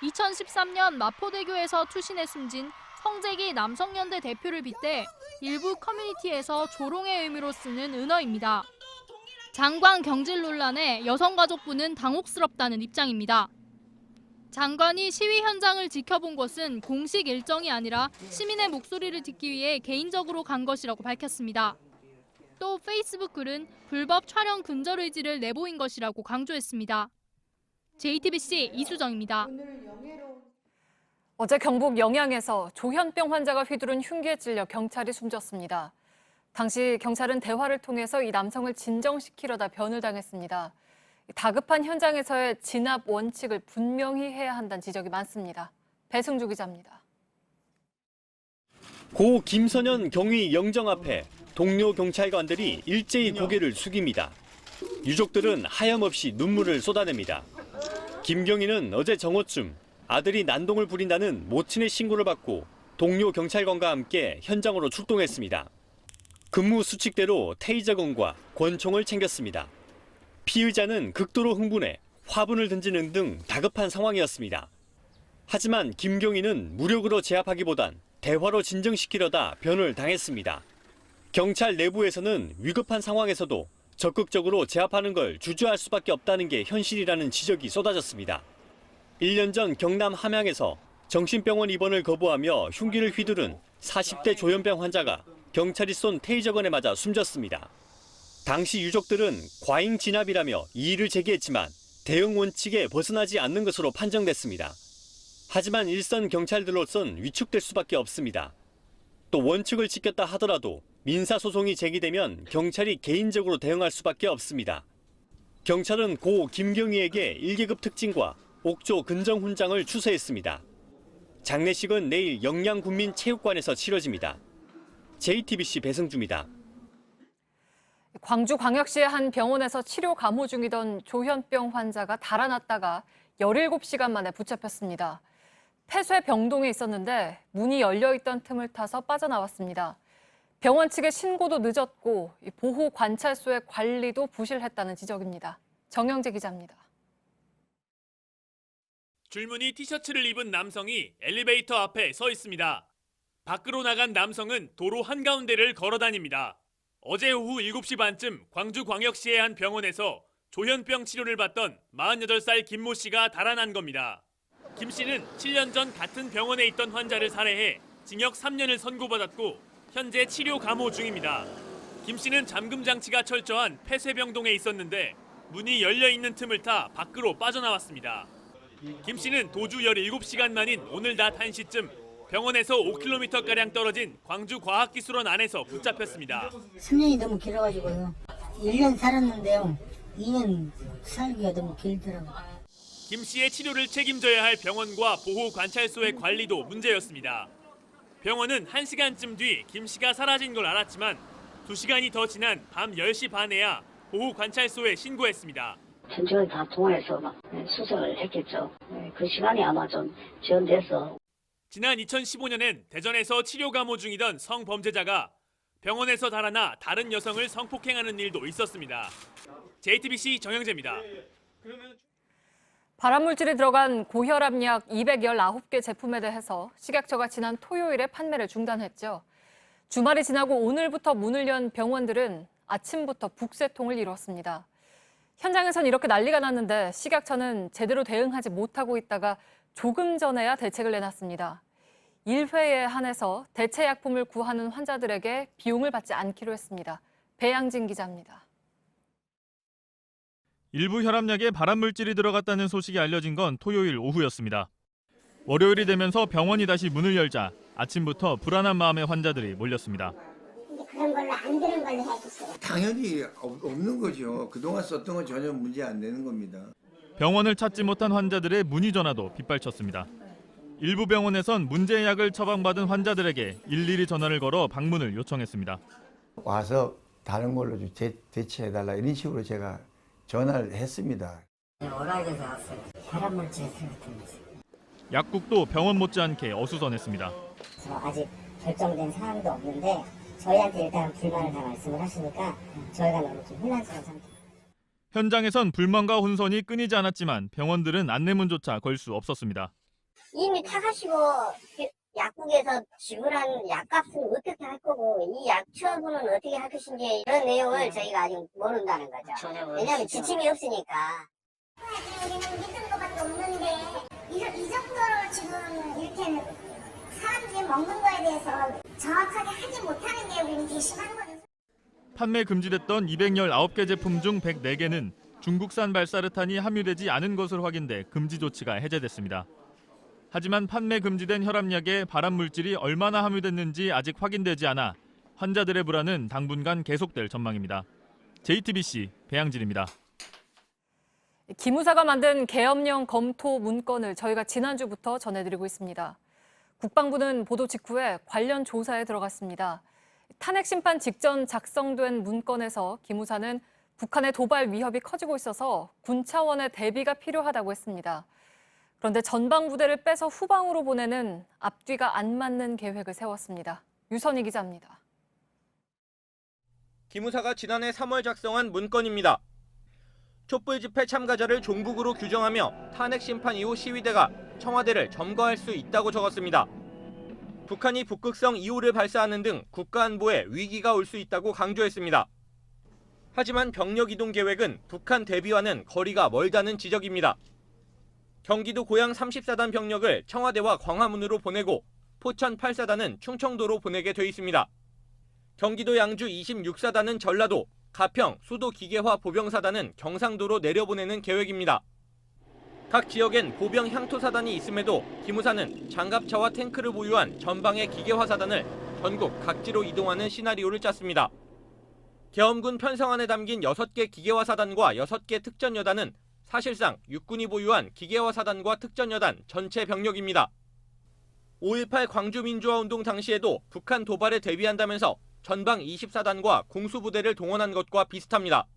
2013년 마포대교에서 투신해 숨진 성재기 남성연대 대표를 빗대 일부 커뮤니티에서 조롱의 의미로 쓰는 은어입니다. 장관 경질 논란에 여성가족부는 당혹스럽다는 입장입니다. 장관이 시위 현장을 지켜본 것은 공식 일정이 아니라 시민의 목소리를 듣기 위해 개인적으로 간 것이라고 밝혔습니다. 또 페이스북 글은 불법 촬영 근절 의지를 내보인 것이라고 강조했습니다. JTBC 이수정입니다. 어제 경북 영양에서 조현병 환자가 휘두른 흉기에 찔려 경찰이 숨졌습니다. 당시 경찰은 대화를 통해서 이 남성을 진정시키려다 변을 당했습니다. 다급한 현장에서의 진압 원칙을 분명히 해야 한다는 지적이 많습니다. 배승주 기자입니다. 고 김선현 경위 영정 앞에 동료 경찰관들이 일제히 고개를 숙입니다. 유족들은 하염없이 눈물을 쏟아냅니다. 김경희는 어제 정오쯤 아들이 난동을 부린다는 모친의 신고를 받고 동료 경찰관과 함께 현장으로 출동했습니다. 근무 수칙대로 테이저건과 권총을 챙겼습니다. 피의자는 극도로 흥분해 화분을 던지는 등 다급한 상황이었습니다. 하지만 김경희는 무력으로 제압하기보단 대화로 진정시키려다 변을 당했습니다. 경찰 내부에서는 위급한 상황에서도 적극적으로 제압하는 걸 주저할 수밖에 없다는 게 현실이라는 지적이 쏟아졌습니다. 1년 전 경남 함양에서 정신병원 입원을 거부하며 흉기를 휘두른 40대 조현병 환자가 경찰이 쏜 테이저건에 맞아 숨졌습니다. 당시 유족들은 과잉 진압이라며 이의를 제기했지만 대응 원칙에 벗어나지 않는 것으로 판정됐습니다. 하지만 일선 경찰들로선 위축될 수밖에 없습니다. 또 원칙을 지켰다 하더라도 민사소송이 제기되면 경찰이 개인적으로 대응할 수밖에 없습니다. 경찰은 고 김경희에게 1계급 특징과 옥조 근정훈장을 추서했습니다. 장례식은 내일 영양군민체육관에서 치러집니다. JTBC 배승주입니다. 광주광역시의 한 병원에서 치료 감호 중이던 조현병 환자가 달아났다가 17시간 만에 붙잡혔습니다. 폐쇄병동에 있었는데 문이 열려있던 틈을 타서 빠져나왔습니다. 병원 측의 신고도 늦었고 보호 관찰소의 관리도 부실했다는 지적입니다. 정영재 기자입니다. 줄무늬 티셔츠를 입은 남성이 엘리베이터 앞에 서 있습니다. 밖으로 나간 남성은 도로 한가운데를 걸어 다닙니다. 어제 오후 7시 반쯤 광주광역시의 한 병원에서 조현병 치료를 받던 48살 김모 씨가 달아난 겁니다. 김 씨는 7년 전 같은 병원에 있던 환자를 살해해 징역 3년을 선고받았고 현재 치료 감호 중입니다. 김 씨는 잠금 장치가 철저한 폐쇄병동에 있었는데 문이 열려 있는 틈을 타 밖으로 빠져나왔습니다. 김 씨는 도주 17시간 만인 오늘 낮 1시쯤 병원에서 5km가량 떨어진 광주과학기술원 안에서 붙잡혔습니다. 3년이 너무 길어가지고요. 1년 살았는데요. 2년 살기가 너무 길더라고요. 김 씨의 치료를 책임져야 할 병원과 보호관찰소의 관리도 문제였습니다. 병원은 1시간쯤 뒤 김 씨가 사라진 걸 알았지만 2시간이 더 지난 밤 10시 반에야 보호관찰소에 신고했습니다. 전체가 다 통화해서 수색을 했겠죠. 그 시간이 아마 좀 지연돼서. 지난 2015년엔 대전에서 치료 감호 중이던 성범죄자가 병원에서 달아나 다른 여성을 성폭행하는 일도 있었습니다. JTBC 정영재입니다. 발암물질이 들어간 고혈압약 219개 제품에 대해서 식약처가 지난 토요일에 판매를 중단했죠. 주말이 지나고 오늘부터 문을 연 병원들은 아침부터 북새통을 이뤘습니다. 현장에선 이렇게 난리가 났는데 식약처는 제대로 대응하지 못하고 있다가 조금 전에야 대책을 내놨습니다. 1회에 한해서 대체약품을 구하는 환자들에게 비용을 받지 않기로 했습니다. 배양진 기자입니다. 일부 혈압약에 발암물질이 들어갔다는 소식이 알려진 건 토요일 오후였습니다. 월요일이 되면서 병원이 다시 문을 열자 아침부터 불안한 마음의 환자들이 몰렸습니다. 그런 걸로 안 되는 걸로 해주세요. 당연히 없는 거죠. 그동안 썼던 건 전혀 문제 안 되는 겁니다. 병원을 찾지 못한 환자들의 문의 전화도 빗발쳤습니다. 일부 병원에선 문제의 약을 처방받은 환자들에게 일일이 전화를 걸어 방문을 요청했습니다. 와서 다른 걸로 좀 대체해달라 이런 식으로 제가 전화를 했습니다. 오락에서 왔어요. 발암물질 같은 거. 약국도 병원 못지않게 어수선했습니다. 아직 결정된 사항도 없는데 저희한테 일단 불만을 다 말씀을 하시니까 저희가 너무 좀 혼란스러운 상태. 현장에선 불만과 혼선이 끊이지 않았지만 병원들은 안내문조차 걸 수 없었습니다. 이미 타가시고 약국에서 지불한 약값은 어떻게 할 거고 이 약 처분은 어떻게 할 것인지 이런 내용을 저희가 아직 모른다는 거죠. 왜냐하면 지침이 없으니까. 우리는 믿은 것밖에 없는데 이 정도로 지금 이렇게 사람들이 먹는 거에 대해서 정확하게 하지 못하는 게 우리는 괘씸한 거죠. 판매 금지됐던 219개 제품 중 104개는 중국산 발사르탄이 함유되지 않은 것으로 확인돼 금지 조치가 해제됐습니다. 하지만 판매 금지된 혈압약에 발암물질이 얼마나 함유됐는지 아직 확인되지 않아 환자들의 불안은 당분간 계속될 전망입니다. JTBC 배양진입니다. 기무사가 만든 계엄령 검토 문건을 저희가 지난주부터 전해드리고 있습니다. 국방부는 보도 직후에 관련 조사에 들어갔습니다. 탄핵 심판 직전 작성된 문건에서 기무사는 북한의 도발 위협이 커지고 있어서 군 차원의 대비가 필요하다고 했습니다. 그런데 전방 부대를 빼서 후방으로 보내는 앞뒤가 안 맞는 계획을 세웠습니다. 유선희 기자입니다. 기무사가 지난해 3월 작성한 문건입니다. 촛불 집회 참가자를 종북으로 규정하며 탄핵 심판 이후 시위대가 청와대를 점거할 수 있다고 적었습니다. 북한이 북극성 2호를 발사하는 등 국가안보에 위기가 올 수 있다고 강조했습니다. 하지만 병력 이동 계획은 북한 대비와는 거리가 멀다는 지적입니다. 경기도 고양 34단 병력을 청와대와 광화문으로 보내고 포천 8사단은 충청도로 보내게 돼 있습니다. 경기도 양주 26사단은 전라도, 가평, 수도 기계화 보병사단은 경상도로 내려보내는 계획입니다. 각 지역엔 보병 향토사단이 있음에도 기무사는 장갑차와 탱크를 보유한 전방의 기계화사단을 전국 각지로 이동하는 시나리오를 짰습니다. 계엄군 편성안에 담긴 6개 기계화사단과 6개 특전여단은 사실상 육군이 보유한 기계화사단과 특전여단 전체 병력입니다. 5.18 광주민주화운동 당시에도 북한 도발에 대비한다면서 전방 24단과 공수부대를 동원한 것과 비슷합니다.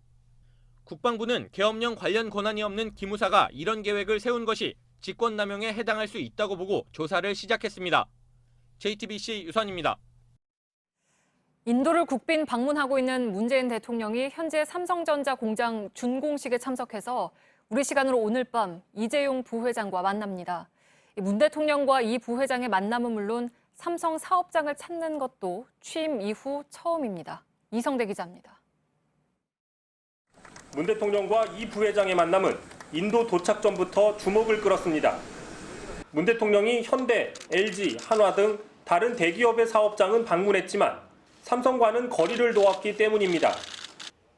국방부는 계엄령 관련 권한이 없는 기무사가 이런 계획을 세운 것이 직권남용에 해당할 수 있다고 보고 조사를 시작했습니다. JTBC 유선입니다. 인도를 국빈 방문하고 있는 문재인 대통령이 현재 삼성전자 공장 준공식에 참석해서 우리 시간으로 오늘 밤 이재용 부회장과 만납니다. 문 대통령과 이 부회장의 만남은 물론 삼성 사업장을 찾는 것도 취임 이후 처음입니다. 이성대 기자입니다. 문 대통령과 이 부회장의 만남은 인도 도착 전부터 주목을 끌었습니다. 문 대통령이 현대, LG, 한화 등 다른 대기업의 사업장은 방문했지만 삼성과는 거리를 놓았기 때문입니다.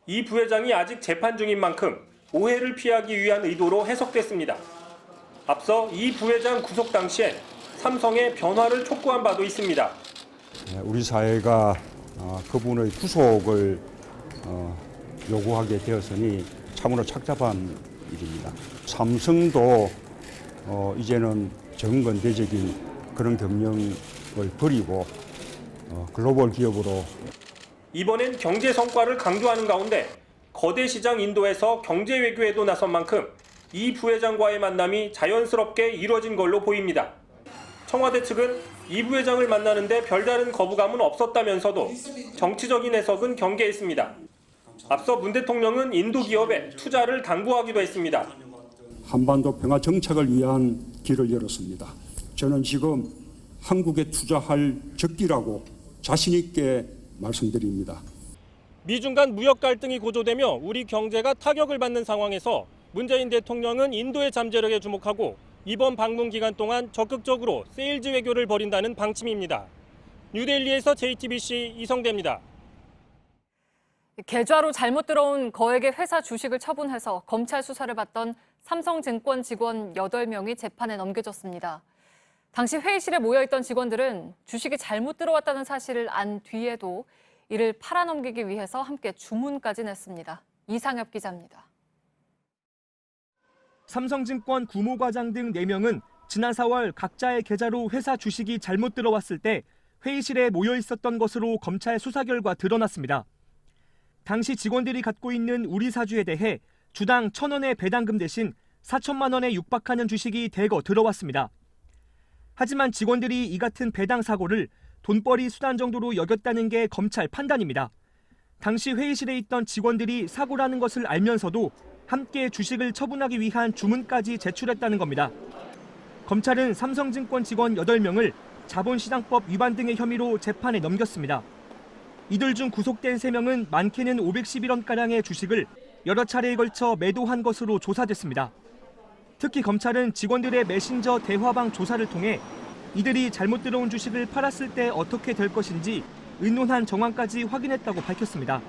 이 부회장이 아직 재판 중인 만큼 오해를 피하기 위한 의도로 해석됐습니다. 앞서 이 부회장 구속 당시엔 삼성의 변화를 촉구한 바도 있습니다. 우리 사회가 그분의 구속을 요구하게 되었으니 참으로 착잡한 일입니다. 삼성도 이제는 정근대적인 그런 경영을 버리고 글로벌 기업으로 이번엔 경제 성과를 강조하는 가운데 거대 시장 인도에서 경제 외교에도 나선 만큼 이 부회장과의 만남이 자연스럽게 이뤄진 걸로 보입니다. 청와대 측은 이 부회장을 만나는데 별다른 거부감은 없었다면서도 정치적인 해석은 경계했습니다. 앞서 문 대통령은 인도 기업에 투자를 당부하기도 했습니다. 한반도 평화 정착을 위한 길을 열었습니다. 저는 지금 한국에 투자할 적기라고 자신 있게 말씀드립니다. 미중 간 무역 갈등이 고조되며 우리 경제가 타격을 받는 상황에서 문재인 대통령은 인도의 잠재력에 주목하고 이번 방문 기간 동안 적극적으로 세일즈 외교를 벌인다는 방침입니다. 뉴델리에서 JTBC 이성대입니다. 계좌로 잘못 들어온 거액의 회사 주식을 처분해서 검찰 수사를 받던 삼성증권 직원 8명이 재판에 넘겨졌습니다. 당시 회의실에 모여있던 직원들은 주식이 잘못 들어왔다는 사실을 안 뒤에도 이를 팔아넘기기 위해서 함께 주문까지 냈습니다. 이상엽 기자입니다. 삼성증권 구모과장 등 4명은 지난 4월 각자의 계좌로 회사 주식이 잘못 들어왔을 때 회의실에 모여 있었던 것으로 검찰 수사 결과 드러났습니다. 당시 직원들이 갖고 있는 우리 사주에 대해 주당 1,000원의 배당금 대신 4천만 원에 육박하는 주식이 대거 들어왔습니다. 하지만 직원들이 이 같은 배당 사고를 돈벌이 수단 정도로 여겼다는 게 검찰 판단입니다. 당시 회의실에 있던 직원들이 사고라는 것을 알면서도 함께 주식을 처분하기 위한 주문까지 제출했다는 겁니다. 검찰은 삼성증권 직원 8명을 자본시장법 위반 등의 혐의로 재판에 넘겼습니다. 이들 중 구속된 3명은 많게는 511원가량의 주식을 여러 차례에 걸쳐 매도한 것으로 조사됐습니다. 특히 검찰은 직원들의 메신저 대화방 조사를 통해 이들이 잘못 들어온 주식을 팔았을 때 어떻게 될 것인지 의논한 정황까지 확인했다고 밝혔습니다.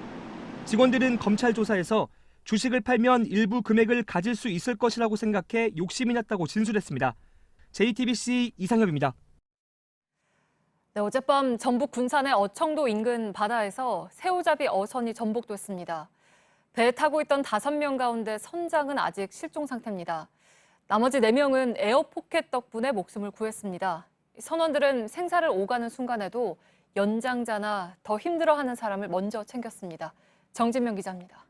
직원들은 검찰 조사에서 주식을 팔면 일부 금액을 가질 수 있을 것이라고 생각해 욕심이 났다고 진술했습니다. JTBC 이상엽입니다. 네, 어젯밤 전북 군산의 어청도 인근 바다에서 새우잡이 어선이 전복됐습니다. 배에 타고 있던 5명 가운데 선장은 아직 실종 상태입니다. 나머지 4명은 에어포켓 덕분에 목숨을 구했습니다. 선원들은 생사를 오가는 순간에도 연장자나 더 힘들어하는 사람을 먼저 챙겼습니다. 정진명 기자입니다.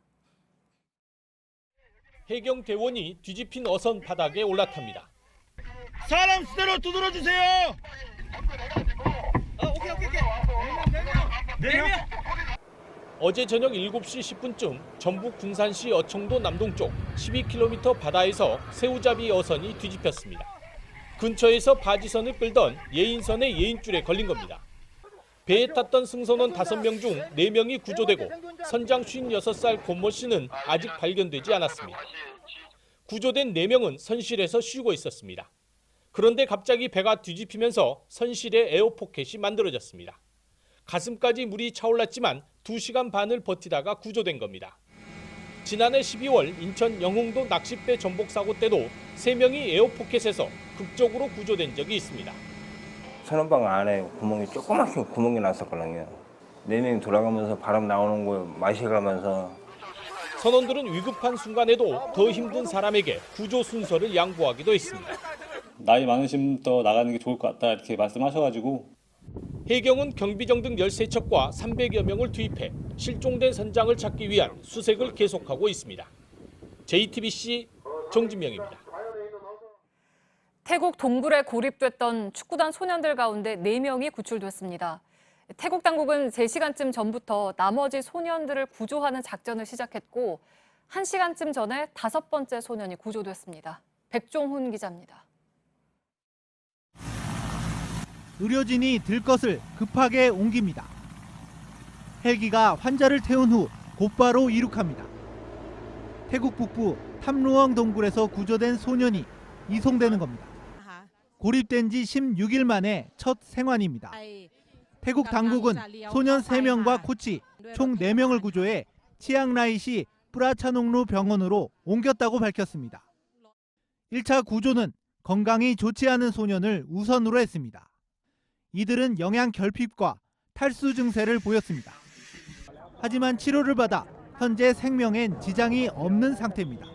해경대원이 뒤집힌 어선 바닥에 올라탑니다. 사람 수대로 두드려 주세요. 오케이. 4명. 어제 저녁 7시 10분쯤 전북 군산시 어청도 남동쪽 12km 바다에서 새우잡이 어선이 뒤집혔습니다. 근처에서 바지선을 끌던 예인선의 예인줄에 걸린 겁니다. 배에 탔던 승선원 5명 중 4명이 구조되고 선장 56살 권모 씨는 아직 발견되지 않았습니다. 구조된 4명은 선실에서 쉬고 있었습니다. 그런데 갑자기 배가 뒤집히면서 선실에 에어포켓이 만들어졌습니다. 가슴까지 물이 차올랐지만 2시간 반을 버티다가 구조된 겁니다. 지난해 12월 인천 영흥도 낚싯배 전복 사고 때도 3명이 에어포켓에서 극적으로 구조된 적이 있습니다. 선원방 안에 구멍이 조그맣게 구멍이 났었거든요. 4명이 돌아가면서 바람 나오는 거 마셔가면서. 선원들은 위급한 순간에도 더 힘든 사람에게 구조 순서를 양보하기도 했습니다. 나이 많으신 분부터 나가는 게 좋을 것 같다 이렇게 말씀하셔가지고. 해경은 경비정 등 13척과 300여 명을 투입해 실종된 선장을 찾기 위한 수색을 계속하고 있습니다. JTBC 정진명입니다. 태국 동굴에 고립됐던 축구단 소년들 가운데 4명이 구출됐습니다. 태국 당국은 3시간쯤 전부터 나머지 소년들을 구조하는 작전을 시작했고 1시간쯤 전에 5번째 소년이 구조됐습니다. 백종훈 기자입니다. 의료진이 들 것을 급하게 옮깁니다. 헬기가 환자를 태운 후 곧바로 이륙합니다. 태국 북부 탐루엉 동굴에서 구조된 소년이 이송되는 겁니다. 고립된 지 16일 만에 첫 생환입니다. 태국 당국은 소년 3명과 코치 총 4명을 구조해 치앙라이시 뿌라차농루 병원으로 옮겼다고 밝혔습니다. 1차 구조는 건강이 좋지 않은 소년을 우선으로 했습니다. 이들은 영양 결핍과 탈수 증세를 보였습니다. 하지만 치료를 받아 현재 생명엔 지장이 없는 상태입니다.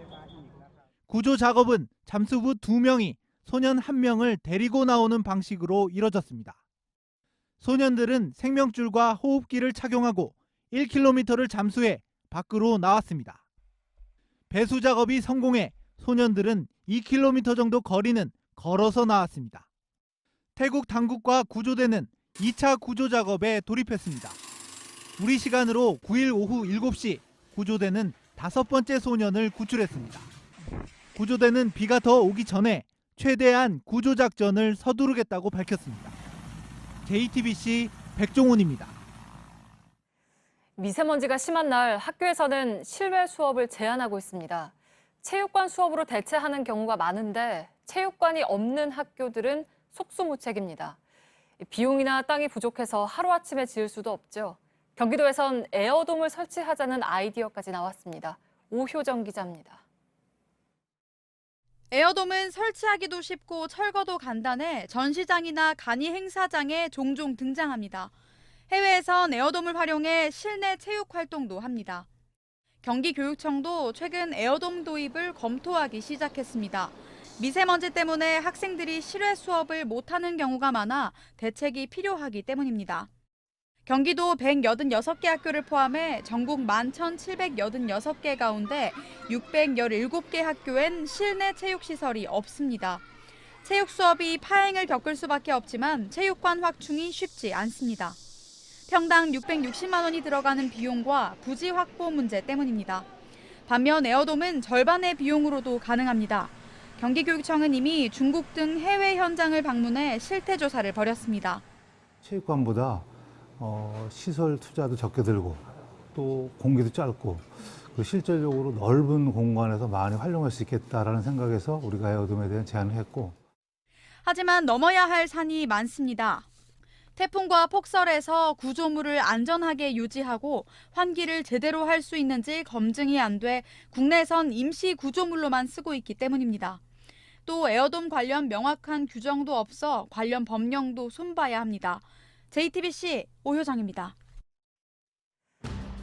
구조 작업은 잠수부 2명이 소년 1명을 데리고 나오는 방식으로 이뤄졌습니다. 소년들은 생명줄과 호흡기를 착용하고 1km를 잠수해 밖으로 나왔습니다. 배수 작업이 성공해 소년들은 2km 정도 거리는 걸어서 나왔습니다. 태국 당국과 구조대는 2차 구조 작업에 돌입했습니다. 우리 시간으로 9일 오후 7시 구조대는 5번째 소년을 구출했습니다. 구조대는 비가 더 오기 전에 최대한 구조 작전을 서두르겠다고 밝혔습니다. JTBC 백종훈입니다. 미세먼지가 심한 날 학교에서는 실외 수업을 제한하고 있습니다. 체육관 수업으로 대체하는 경우가 많은데 체육관이 없는 학교들은 속수무책입니다. 비용이나 땅이 부족해서 하루아침에 지을 수도 없죠. 경기도에선 에어돔을 설치하자는 아이디어까지 나왔습니다. 오효정 기자입니다. 에어돔은 설치하기도 쉽고 철거도 간단해 전시장이나 간이 행사장에 종종 등장합니다. 해외에선 에어돔을 활용해 실내 체육 활동도 합니다. 경기교육청도 최근 에어돔 도입을 검토하기 시작했습니다. 미세먼지 때문에 학생들이 실외 수업을 못하는 경우가 많아 대책이 필요하기 때문입니다. 경기도 186개 학교를 포함해 전국 11,786개 가운데 617개 학교엔 실내 체육시설이 없습니다. 체육 수업이 파행을 겪을 수밖에 없지만 체육관 확충이 쉽지 않습니다. 평당 660만 원이 들어가는 비용과 부지 확보 문제 때문입니다. 반면 에어돔은 절반의 비용으로도 가능합니다. 경기교육청은 이미 중국 등 해외 현장을 방문해 실태 조사를 벌였습니다. 체육관보다 시설 투자도 적게 들고 또 공기도 짧고 실질적으로 넓은 공간에서 많이 활용할 수 있겠다라는 생각에서 우리가 에어돔에 대한 제안을 했고. 하지만 넘어야 할 산이 많습니다. 태풍과 폭설에서 구조물을 안전하게 유지하고 환기를 제대로 할 수 있는지 검증이 안 돼 국내선 임시 구조물로만 쓰고 있기 때문입니다. 또 에어돔 관련 명확한 규정도 없어 관련 법령도 손봐야 합니다. JTBC 오효정입니다.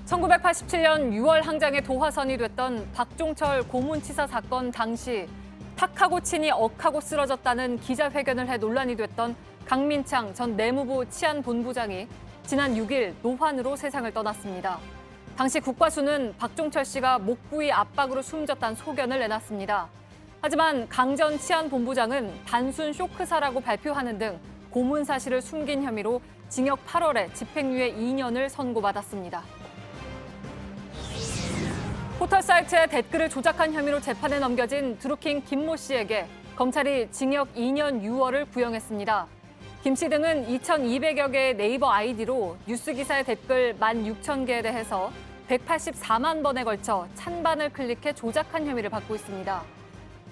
1987년 6월 항장의 도화선이 됐던 박종철 고문치사 사건 당시 탁하고 치니 억하고 쓰러졌다는 기자회견을 해 논란이 됐던 강민창 전 내무부 치안본부장이 지난 6일 노환으로 세상을 떠났습니다. 당시 국과수는 박종철 씨가 목 부위 압박으로 숨졌다는 소견을 내놨습니다. 하지만 강 전 치안본부장은 단순 쇼크사라고 발표하는 등 고문 사실을 숨긴 혐의로 징역 8월에 집행유예 2년을 선고받았습니다. 포털 사이트에 댓글을 조작한 혐의로 재판에 넘겨진 드루킹 김모 씨에게 검찰이 징역 2년 6월을 구형했습니다. 김 씨 등은 2,200여 개의 네이버 아이디로 뉴스 기사의 댓글 16,000개에 대해서 184만 번에 걸쳐 찬반을 클릭해 조작한 혐의를 받고 있습니다.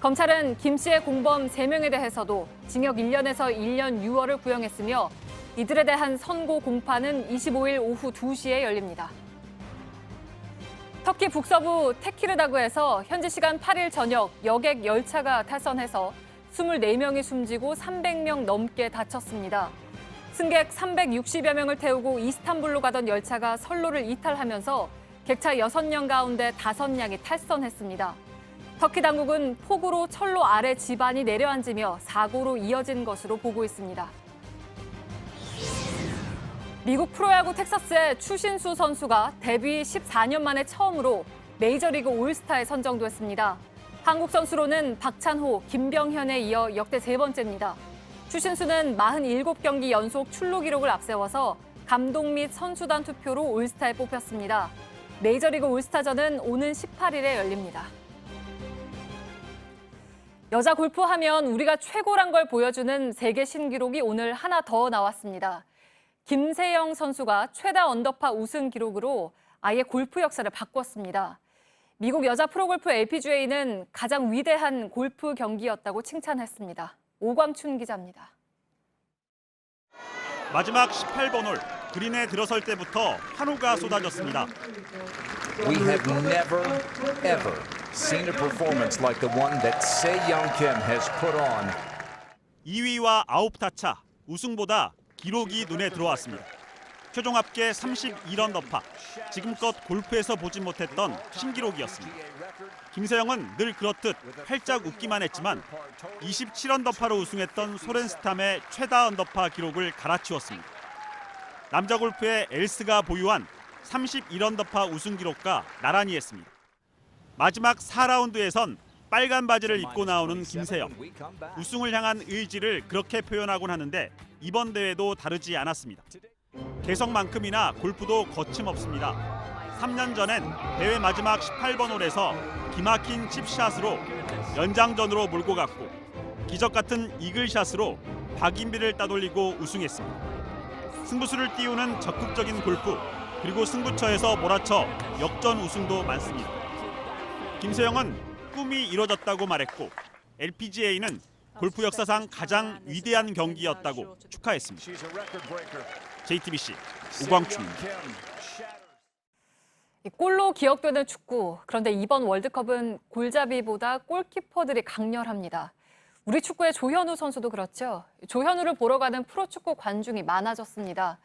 검찰은 김 씨의 공범 3명에 대해서도 징역 1년에서 1년 6월을 구형했으며 이들에 대한 선고 공판은 25일 오후 2시에 열립니다. 터키 북서부 테키르다그에서 현지 시간 8일 저녁 여객 열차가 탈선해서 24명이 숨지고 300명 넘게 다쳤습니다. 승객 360여 명을 태우고 이스탄불로 가던 열차가 선로를 이탈하면서 객차 6명 가운데 5량이 탈선했습니다. 터키 당국은 폭우로 철로 아래 지반이 내려앉으며 사고로 이어진 것으로 보고 있습니다. 미국 프로야구 텍사스의 추신수 선수가 데뷔 14년 만에 처음으로 메이저리그 올스타에 선정됐습니다. 한국 선수로는 박찬호, 김병현에 이어 역대 3번째입니다. 추신수는 47경기 연속 출루 기록을 앞세워서 감독 및 선수단 투표로 올스타에 뽑혔습니다. 메이저리그 올스타전은 오는 18일에 열립니다. 여자 골프 하면 우리가 최고란 걸 보여주는 세계 신기록이 오늘 하나 더 나왔습니다. 김세영 선수가 최다 언더파 우승 기록으로 아예 골프 역사를 바꿨습니다. 미국 여자 프로골프 LPGA는 가장 위대한 골프 경기였다고 칭찬했습니다. 오광춘 기자입니다. 마지막 18번 홀 그린에 들어설 때부터 환호가 쏟아졌습니다. We have never ever seen a performance like the one that Se-Young Kim has put on. 2위와 9타 차 우승보다 기록이 눈에 들어왔습니다. 최종 합계 31언더파, 지금껏 골프에서 보지 못했던 신기록이었습니다. 김세영은 늘 그렇듯 활짝 웃기만 했지만 27언더파로 우승했던 소렌스탐의 최다 언더파 기록을 갈아치웠습니다. 남자 골프의 엘스가 보유한 31언더파 우승 기록과 나란히 했습니다. 마지막 4라운드에선 빨간 바지를 입고 나오는 김세영. 우승을 향한 의지를 그렇게 표현하곤 하는데 이번 대회도 다르지 않았습니다. 개성만큼이나 골프도 거침없습니다. 3년 전엔 대회 마지막 18번 홀에서 기막힌 칩샷으로 연장전으로 몰고 갔고 기적 같은 이글샷으로 박인비를 따돌리고 우승했습니다. 승부수를 띄우는 적극적인 골프 그리고 승부처에서 몰아쳐 역전 우승도 많습니다. 김세영은 꿈이 이뤄졌다고 말했고 LPGA는 골프 역사상 가장 위대한 경기였다고 축하했습니다. JTBC 오광춘입니다. 골로 기억되는 축구. 그런데 이번 월드컵은 골잡이보다 골키퍼들이 강렬합니다. 우리 축구의 조현우 선수도 그렇죠. 조현우를 보러 가는 프로축구 관중이 많아졌습니다.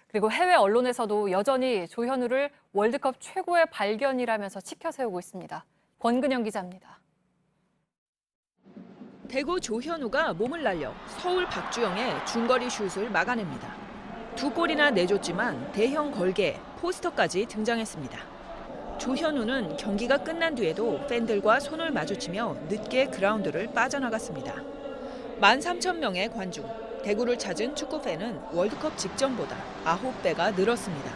그리고 해외 언론에서도 여전히 조현우를 월드컵 최고의 발견이라면서 치켜세우고 있습니다. 권근영 기자입니다. 대구 조현우가 몸을 날려 서울 박주영의 중거리 슛을 막아냅니다. 2골이나 내줬지만 대형 걸개, 포스터까지 등장했습니다. 조현우는 경기가 끝난 뒤에도 팬들과 손을 마주치며 늦게 그라운드를 빠져나갔습니다. 13,000명의 관중, 대구를 찾은 축구팬은 월드컵 직전보다 9배가 늘었습니다.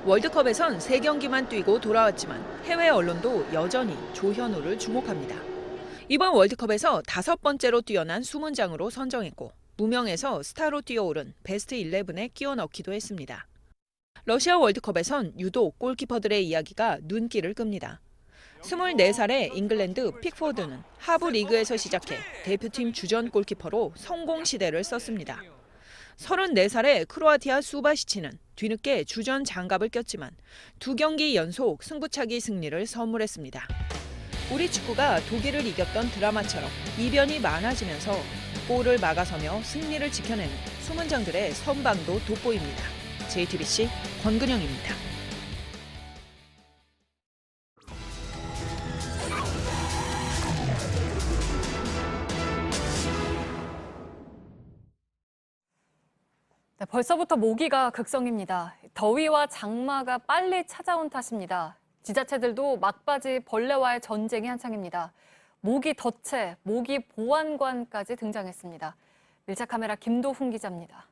월드컵에선 3경기만 뛰고 돌아왔지만 해외 언론도 여전히 조현우를 주목합니다. 이번 월드컵에서 5번째로 뛰어난 수문장으로 선정했고 무명에서 스타로 뛰어오른 베스트 11에 끼워 넣기도 했습니다. 러시아 월드컵에선 유독 골키퍼들의 이야기가 눈길을 끕니다. 24살의 잉글랜드 픽포드는 하부 리그에서 시작해 대표팀 주전 골키퍼로 성공 시대를 썼습니다. 34살의 크로아티아 수바시치는 뒤늦게 주전 장갑을 꼈지만 2경기 연속 승부차기 승리를 선물했습니다. 우리 축구가 독일을 이겼던 드라마처럼 이변이 많아지면서 골을 막아서며 승리를 지켜내는 수문장들의 선방도 돋보입니다. JTBC 권근영입니다. 네, 벌써부터 모기가 극성입니다. 더위와 장마가 빨리 찾아온 탓입니다. 지자체들도 막바지 벌레와의 전쟁이 한창입니다. 모기 덫에 모기 보안관까지 등장했습니다. 밀착 카메라 김도훈 기자입니다.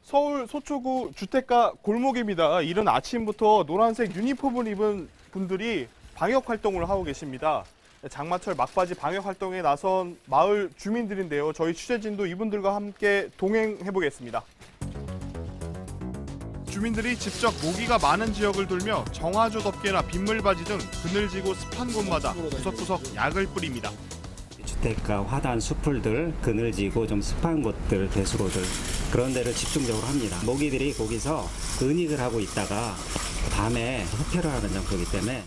서울 서초구 주택가 골목입니다. 이른 아침부터 노란색 유니폼을 입은 분들이 방역 활동을 하고 계십니다. 장마철 막바지 방역 활동에 나선 마을 주민들인데요. 저희 취재진도 이분들과 함께 동행해 보겠습니다. 주민들이 직접 모기가 많은 지역을 돌며 정화조 덮개나 빗물바지 등 그늘지고 습한 곳마다 구석구석 약을 뿌립니다. 주택가 화단 수풀들, 그늘지고 좀 습한 곳들, 배수로들 그런 데를 집중적으로 합니다. 모기들이 거기서 은익을 하고 있다가 밤에 흡혈을 하는 장소이기 때문에.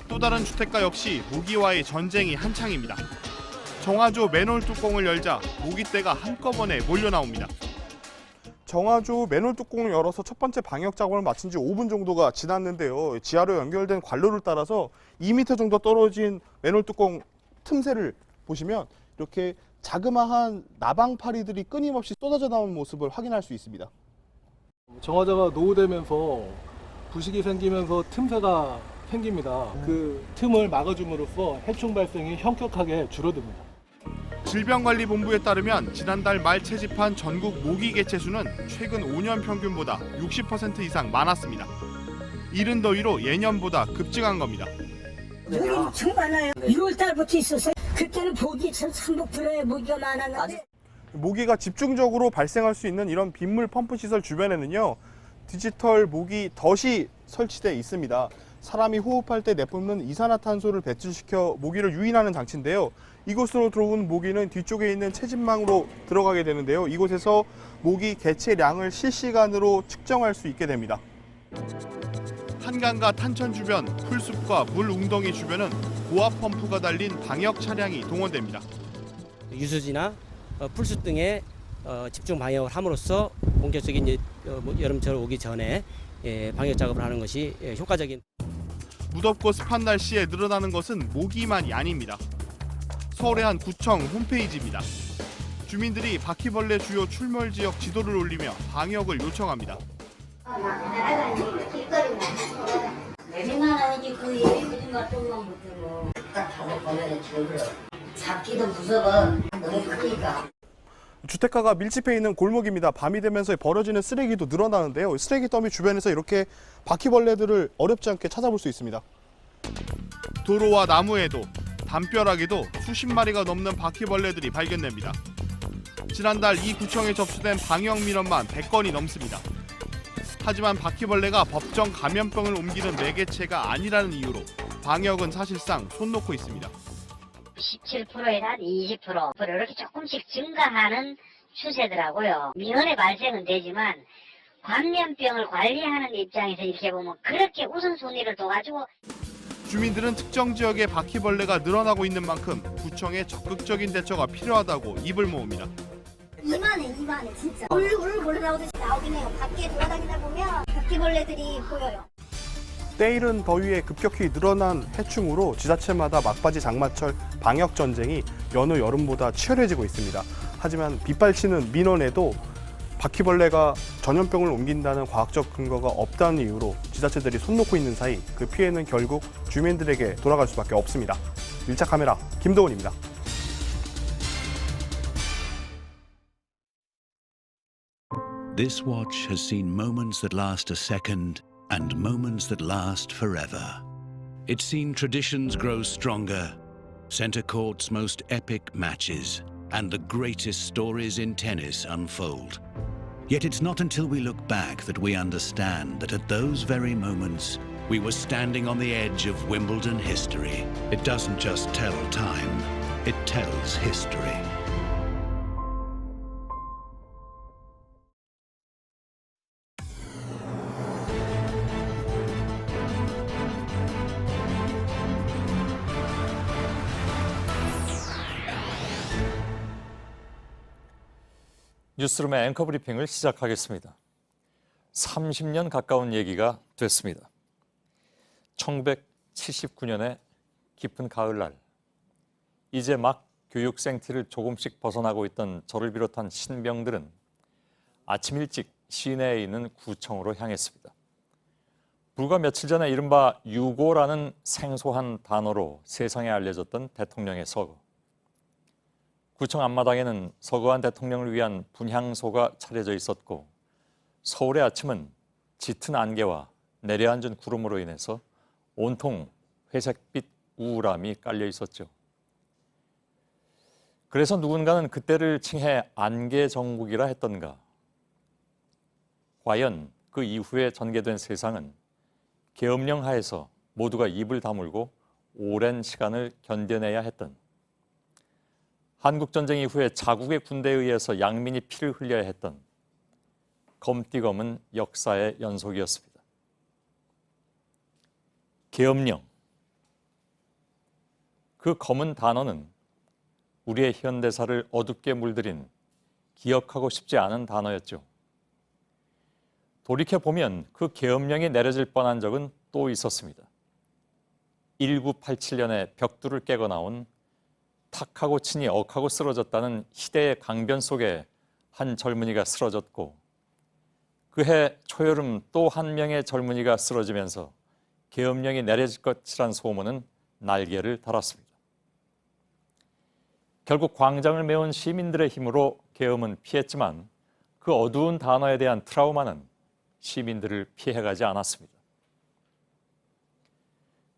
또 다른 주택가 역시 모기와의 전쟁이 한창입니다. 정화조 맨홀 뚜껑을 열자 모기떼가 한꺼번에 몰려 나옵니다. 정화조 맨홀 뚜껑을 열어서 첫 번째 방역 작업을 마친 지 5분 정도가 지났는데요. 지하로 연결된 관로를 따라서 2m 정도 떨어진 맨홀 뚜껑 틈새를 보시면 이렇게 자그마한 나방파리들이 끊임없이 쏟아져 나오는 모습을 확인할 수 있습니다. 정화조가 노후되면서 부식이 생기면서 틈새가 생깁니다. 그 틈을 막아줌으로써 해충 발생이 현격하게 줄어듭니다. 질병관리본부에 따르면 지난달 말 채집한 전국 모기 개체 수는 최근 5년 평균보다 60% 이상 많았습니다. 이른 더위로 예년보다 급증한 겁니다. 모기 엄청 많아요. 6월 달부터 있었어요. 그때는 보기 참 삼복 들어야 모기가 많았는데. 모기가 집중적으로 발생할 수 있는 이런 빗물 펌프 시설 주변에는요. 디지털 모기 덫이 설치돼 있습니다. 사람이 호흡할 때 내뿜는 이산화탄소를 배출시켜 모기를 유인하는 장치인데요. 이곳으로 들어온 모기는 뒤쪽에 있는 채집망으로 들어가게 되는데요. 이곳에서 모기 개체량을 실시간으로 측정할 수 있게 됩니다. 한강과 탄천 주변, 풀숲과 물 웅덩이 주변은 고압 펌프가 달린 방역 차량이 동원됩니다. 유수지나 풀숲 등에 집중 방역을 함으로써 본격적인 여름철 오기 전에 방역 작업을 하는 것이 효과적인. 무덥고 습한 날씨에 늘어나는 것은 모기만이 아닙니다. 서울의 한 구청 홈페이지입니다. 주민들이 바퀴벌레 주요 출몰 지역 지도를 올리며 방역을 요청합니다. 잡기도 무서워. 너무 크니까. 주택가가 밀집해 있는 골목입니다. 밤이 되면서 버려지는 쓰레기도 늘어나는데요. 쓰레기 더미 주변에서 이렇게 바퀴벌레들을 어렵지 않게 찾아볼 수 있습니다. 도로와 나무에도 담벼락에도 수십 마리가 넘는 바퀴벌레들이 발견됩니다. 지난달 이 구청에 접수된 방역 민원만 100건이 넘습니다. 하지만 바퀴벌레가 법정 감염병을 옮기는 매개체가 아니라는 이유로 방역은 사실상 손 놓고 있습니다. 17%에서 한 20% 이렇게 조금씩 증가하는 추세더라고요. 민원의 발생은 되지만 감염병을 관리하는 입장에서 이렇게 보면 그렇게 우선순위를 둬가지고. 주민들은 특정 지역에 바퀴벌레가 늘어나고 있는 만큼 구청의 적극적인 대처가 필요하다고 입을 모읍니다. 이만해 진짜. 울울 나오듯이 나오긴 해요. 밖에 돌아다니다 보면 바퀴벌레들이 보여요. 때이른 더위에 급격히 늘어난 해충으로 지자체마다 막바지 장마철 방역 전쟁이 여느 여름보다 치열해지고 있습니다. 하지만 빗발치는 민원에도 바퀴벌레가 전염병을 옮긴다는 과학적 근거가 없다는 이유로 지자체들이 손 놓고 있는 사이 그 피해는 결국 주민들에게 돌아갈 수밖에 없습니다. 밀착 카메라 김도훈입니다. This watch has seen moments that last a second and moments that last forever. It's seen traditions grow stronger, center court's most epic matches, and the greatest stories in tennis unfold. Yet it's not until we look back that we understand that at those very moments, we were standing on the edge of Wimbledon history. It doesn't just tell time, it tells history. 뉴스룸의 앵커 브리핑을 시작하겠습니다. 30년 가까운 얘기가 됐습니다. 1979년의 깊은 가을날, 이제 막 교육 생태를 조금씩 벗어나고 있던 저를 비롯한 신병들은 아침 일찍 시내에 있는 구청으로 향했습니다. 불과 며칠 전에 이른바 유고라는 생소한 단어로 세상에 알려졌던 대통령의 서거. 구청 앞마당에는 서거한 대통령을 위한 분향소가 차려져 있었고 서울의 아침은 짙은 안개와 내려앉은 구름으로 인해서 온통 회색빛 우울함이 깔려 있었죠. 그래서 누군가는 그때를 칭해 안개정국이라 했던가. 과연 그 이후에 전개된 세상은 계엄령 하에서 모두가 입을 다물고 오랜 시간을 견뎌내야 했던, 한국전쟁 이후에 자국의 군대에 의해서 양민이 피를 흘려야 했던 검띠검은 역사의 연속이었습니다. 계엄령. 그 검은 단어는 우리의 현대사를 어둡게 물들인 기억하고 싶지 않은 단어였죠. 돌이켜보면 그 계엄령이 내려질 뻔한 적은 또 있었습니다. 1987년에 벽두를 깨고 나온 탁하고 친히 억하고 쓰러졌다는 희대의 강변 속에 한 젊은이가 쓰러졌고 그해 초여름 또 한 명의 젊은이가 쓰러지면서 계엄령이 내려질 것이란 소문은 날개를 달았습니다. 결국 광장을 메운 시민들의 힘으로 계엄은 피했지만 그 어두운 단어에 대한 트라우마는 시민들을 피해가지 않았습니다.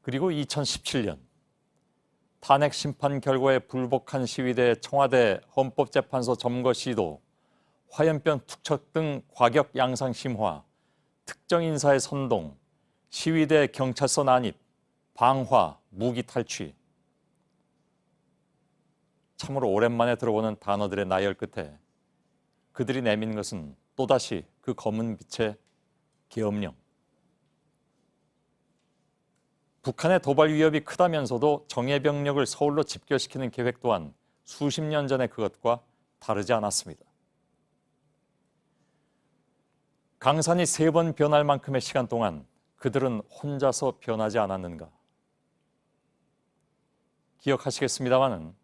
그리고 2017년 탄핵 심판 결과에 불복한 시위대 청와대 헌법재판소 점거 시도, 화염병 투척 등 과격 양상 심화, 특정 인사의 선동, 시위대 경찰서 난입, 방화, 무기 탈취. 참으로 오랜만에 들어보는 단어들의 나열 끝에 그들이 내민 것은 또다시 그 검은 빛의 계엄령. 북한의 도발 위협이 크다면서도 정예병력을 서울로 집결시키는 계획 또한 수십 년 전의 그것과 다르지 않았습니다. 강산이 3번 변할 만큼의 시간 동안 그들은 혼자서 변하지 않았는가. 기억하시겠습니다마는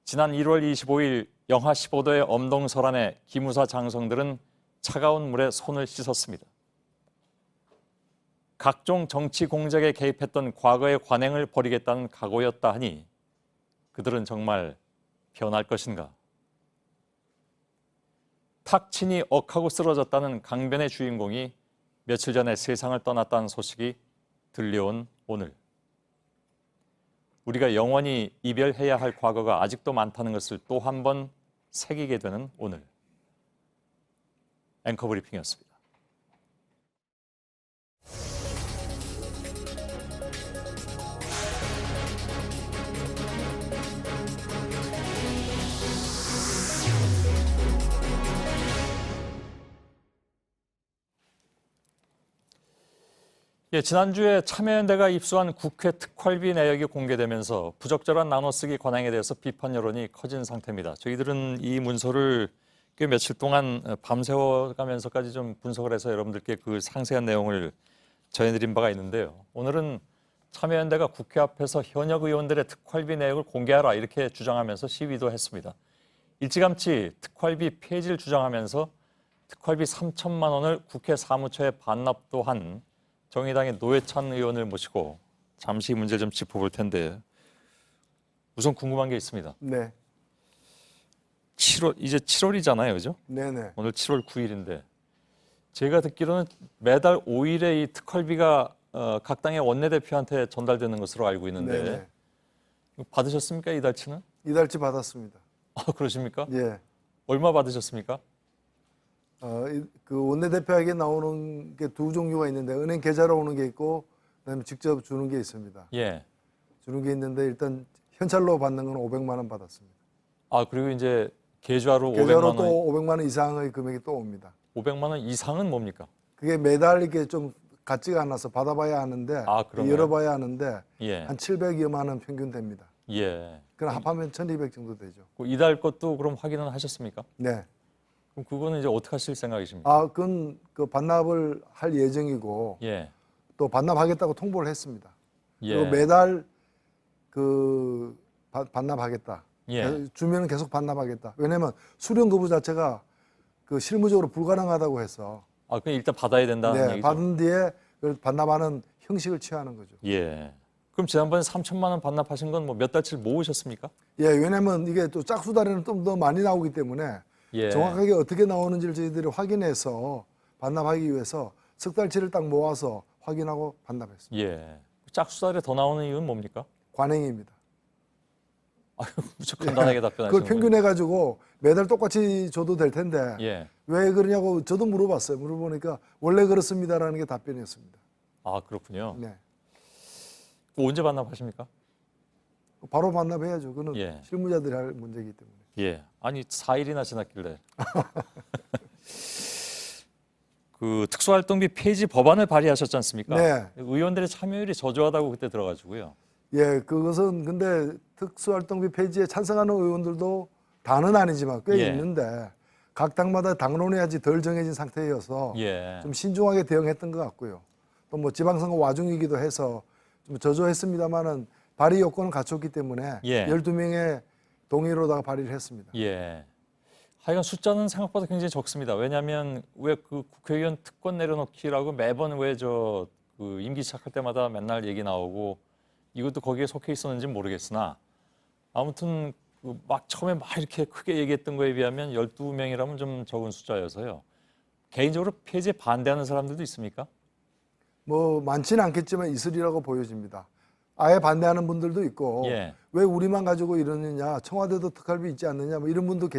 지난 1월 25일 영하 15도의 엄동설안의 기무사 장성들은 차가운 물에 손을 씻었습니다. 각종 정치 공작에 개입했던 과거의 관행을 버리겠다는 각오였다 하니 그들은 정말 변할 것인가? 탁친이 억하고 쓰러졌다는 강변의 주인공이 며칠 전에 세상을 떠났다는 소식이 들려온 오늘. 우리가 영원히 이별해야 할 과거가 아직도 많다는 것을 또 한 번 새기게 되는 오늘. 앵커 브리핑이었습니다. 지난주에 참여연대가 입수한 국회 특활비 내역이 공개되면서 부적절한 나눠쓰기 관행에 대해서 비판 여론이 커진 상태입니다. 저희들은 이 문서를 꽤 며칠 동안 밤새워가면서까지 좀 분석을 해서 여러분들께 그 상세한 내용을 전해드린 바가 있는데요. 오늘은 참여연대가 국회 앞에서 현역 의원들의 특활비 내역을 공개하라 이렇게 주장하면서 시위도 했습니다. 일찌감치 특활비 폐지를 주장하면서 특활비 3천만 원을 국회 사무처에 반납도 한 정의당의 노회찬 의원을 모시고 잠시 이 문제를 좀 짚어볼 텐데 우선 궁금한 게 있습니다. 네. 7월 이제 7월이잖아요, 그죠? 네네. 오늘 7월 9일인데 제가 듣기로는 매달 5일에 이 특활비가 각 당의 원내대표한테 전달되는 것으로 알고 있는데 네네. 받으셨습니까, 이달치는? 이달치 받았습니다. 아, 그러십니까? 예. 얼마 받으셨습니까? 그 원내대표에게 나오는 게 두 종류가 있는데 은행 계좌로 오는 게 있고 그다음에 직접 주는 게 있습니다. 예. 주는 게 있는데 일단 현찰로 받는 건 500만 원 받았습니다. 아, 그리고 이제 계좌로 500만 계좌로 원. 또 500만 원 이상의 금액이 또 옵니다. 500만 원 이상은 뭡니까? 그게 매달 이렇게 좀 같지가 않아서 받아봐야 하는데 그런가요? 열어봐야 하는데 예. 한 700여만 원 평균 됩니다. 예. 그럼 합하면 1200 정도 되죠. 이달 것도 그럼 확인은 하셨습니까? 네. 그럼 그거는 이제 어떻게 하실 생각이십니까? 그건 그 반납을 할 예정이고 예. 또 반납하겠다고 통보를 했습니다. 예. 그리고 매달 그 반납하겠다. 예. 주면은 계속 반납하겠다. 왜냐하면 수령 거부 자체가 그 실무적으로 불가능하다고 해서. 그냥 일단 받아야 된다는 네, 얘기죠? 받은 뒤에 그걸 반납하는 형식을 취하는 거죠. 예. 그럼 지난번에 3천만 원 반납하신 건 뭐 몇 달치를 모으셨습니까? 예, 왜냐하면 이게 또 짝수달에는 좀 더 많이 나오기 때문에 예. 정확하게 어떻게 나오는지를 저희들이 확인해서 반납하기 위해서 석 달치를 딱 모아서 확인하고 반납했습니다. 예. 짝수달에 더 나오는 이유는 뭡니까? 관행입니다. 아유, 무척 간단하게 답변하시는 그걸 평균해가지고 매달 똑같이 줘도 될 텐데 예. 왜 그러냐고 저도 물어봤어요. 물어보니까 원래 그렇습니다라는 게 답변이었습니다. 아, 그렇군요. 네. 언제 반납하십니까? 바로 반납해야죠. 그거는 예. 실무자들이 할 문제이기 때문에. 예. 아니 4일이나 지났길래. 그 특수활동비 폐지 법안을 발의하셨지 않습니까? 네. 의원들의 참여율이 저조하다고 그때 들어가지고요. 예, 그것은 근데 특수활동비 폐지에 찬성하는 의원들도 다는 아니지만 꽤 예. 있는데 각 당마다 당론이 아직 덜 정해진 상태여서 예. 좀 신중하게 대응했던 것 같고요. 또 뭐 지방선거 와중이기도 해서 좀 저조했습니다만은 발의 요건을 갖췄기 때문에 예. 12명의 동의로다가 발의를 했습니다. 예. 하여간 숫자는 생각보다 굉장히 적습니다. 왜냐하면 왜 그 국회의원 특권 내려놓기라고 매번 왜 저 그 임기 시작할 때마다 맨날 얘기 나오고 이것도 거기에 속해 있었는지 모르겠으나 아무튼 그 막 처음에 막 이렇게 크게 얘기했던 거에 비하면 12명이라면 좀 적은 숫자여서요. 개인적으로 폐지에 반대하는 사람들도 있습니까? 뭐 많지는 않겠지만 있으리라고 보여집니다. 아예 반대하는 분들도 있고 예. 왜 우리만 가지고 이러느냐, 청와대도 특활비 있지 않느냐, 뭐 이런 분도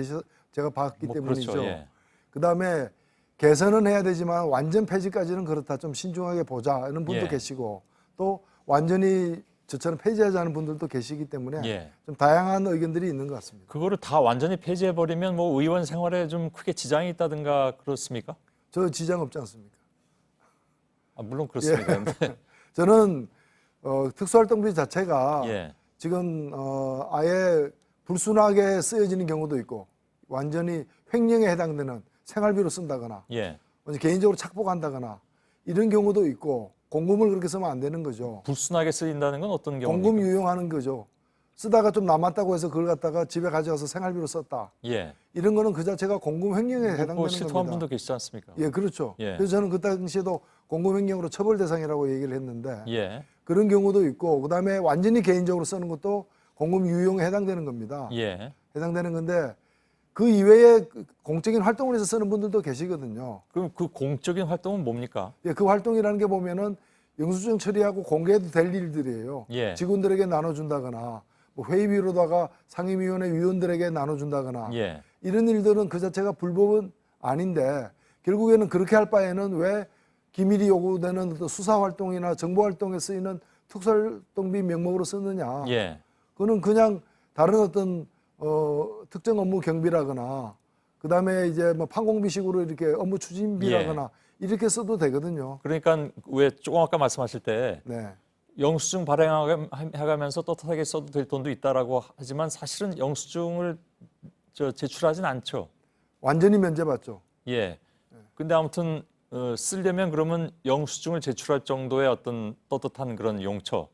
제가 봤기 뭐 때문이죠. 그렇죠. 예. 그다음에 개선은 해야 되지만 완전 폐지까지는 그렇다, 좀 신중하게 보자 이런 분도 예. 계시고 또 완전히 저처럼 폐지하자는 분들도 계시기 때문에 예. 좀 다양한 의견들이 있는 것 같습니다. 그거를 다 완전히 폐지해버리면 뭐 의원 생활에 좀 크게 지장이 있다든가 그렇습니까? 저 지장 없지 않습니까? 아, 물론 그렇습니다. 예. 근데 저는 특수활동비 자체가 예. 지금 아예 불순하게 쓰여지는 경우도 있고 완전히 횡령에 해당되는 생활비로 쓴다거나 예. 개인적으로 착복한다거나 이런 경우도 있고 공금을 그렇게 쓰면 안 되는 거죠. 불순하게 쓰인다는 건 어떤 경우입니까? 공금 유용하는 거죠. 쓰다가 좀 남았다고 해서 그걸 갖다가 집에 가져가서 생활비로 썼다. 예. 이런 거는 그 자체가 공금 횡령에 해당되는 뭐 실토한 겁니다. 분도 계시지 않습니까? 예, 그렇죠. 예. 그래서 저는 그 당시에도 공금 횡령으로 처벌 대상이라고 얘기를 했는데 예. 그런 경우도 있고 그다음에 완전히 개인적으로 쓰는 것도 공금 유용에 해당되는 겁니다. 예. 해당되는 건데 그 이외에 공적인 활동을 해서 쓰는 분들도 계시거든요. 그럼 그 공적인 활동은 뭡니까? 예, 그 활동이라는 게 보면은 영수증 처리하고 공개해도 될 일들이에요. 예. 직원들에게 나눠준다거나 뭐 회의비로다가 상임위원회 위원들에게 나눠준다거나 예. 이런 일들은 그 자체가 불법은 아닌데 결국에는 그렇게 할 바에는 왜 기밀이 요구되는 어떤 수사 활동이나 정보 활동에 쓰이는 특수활동비 명목으로 쓰느냐? 예. 그거는 그냥 다른 어떤 특정 업무 경비라거나 그다음에 이제 뭐 판공비식으로 이렇게 업무 추진비라거나 이렇게 써도 되거든요. 그러니까 왜 조금 아까 말씀하실 때 네. 영수증 발행해가면서 떳떳하게 써도 될 돈도 있다라고 하지만 사실은 영수증을 제출하진 않죠. 완전히 면제받죠. 예. 근데 아무튼 쓰려면 그러면 영수증을 제출할 정도의 어떤 떳떳한 그런 용처.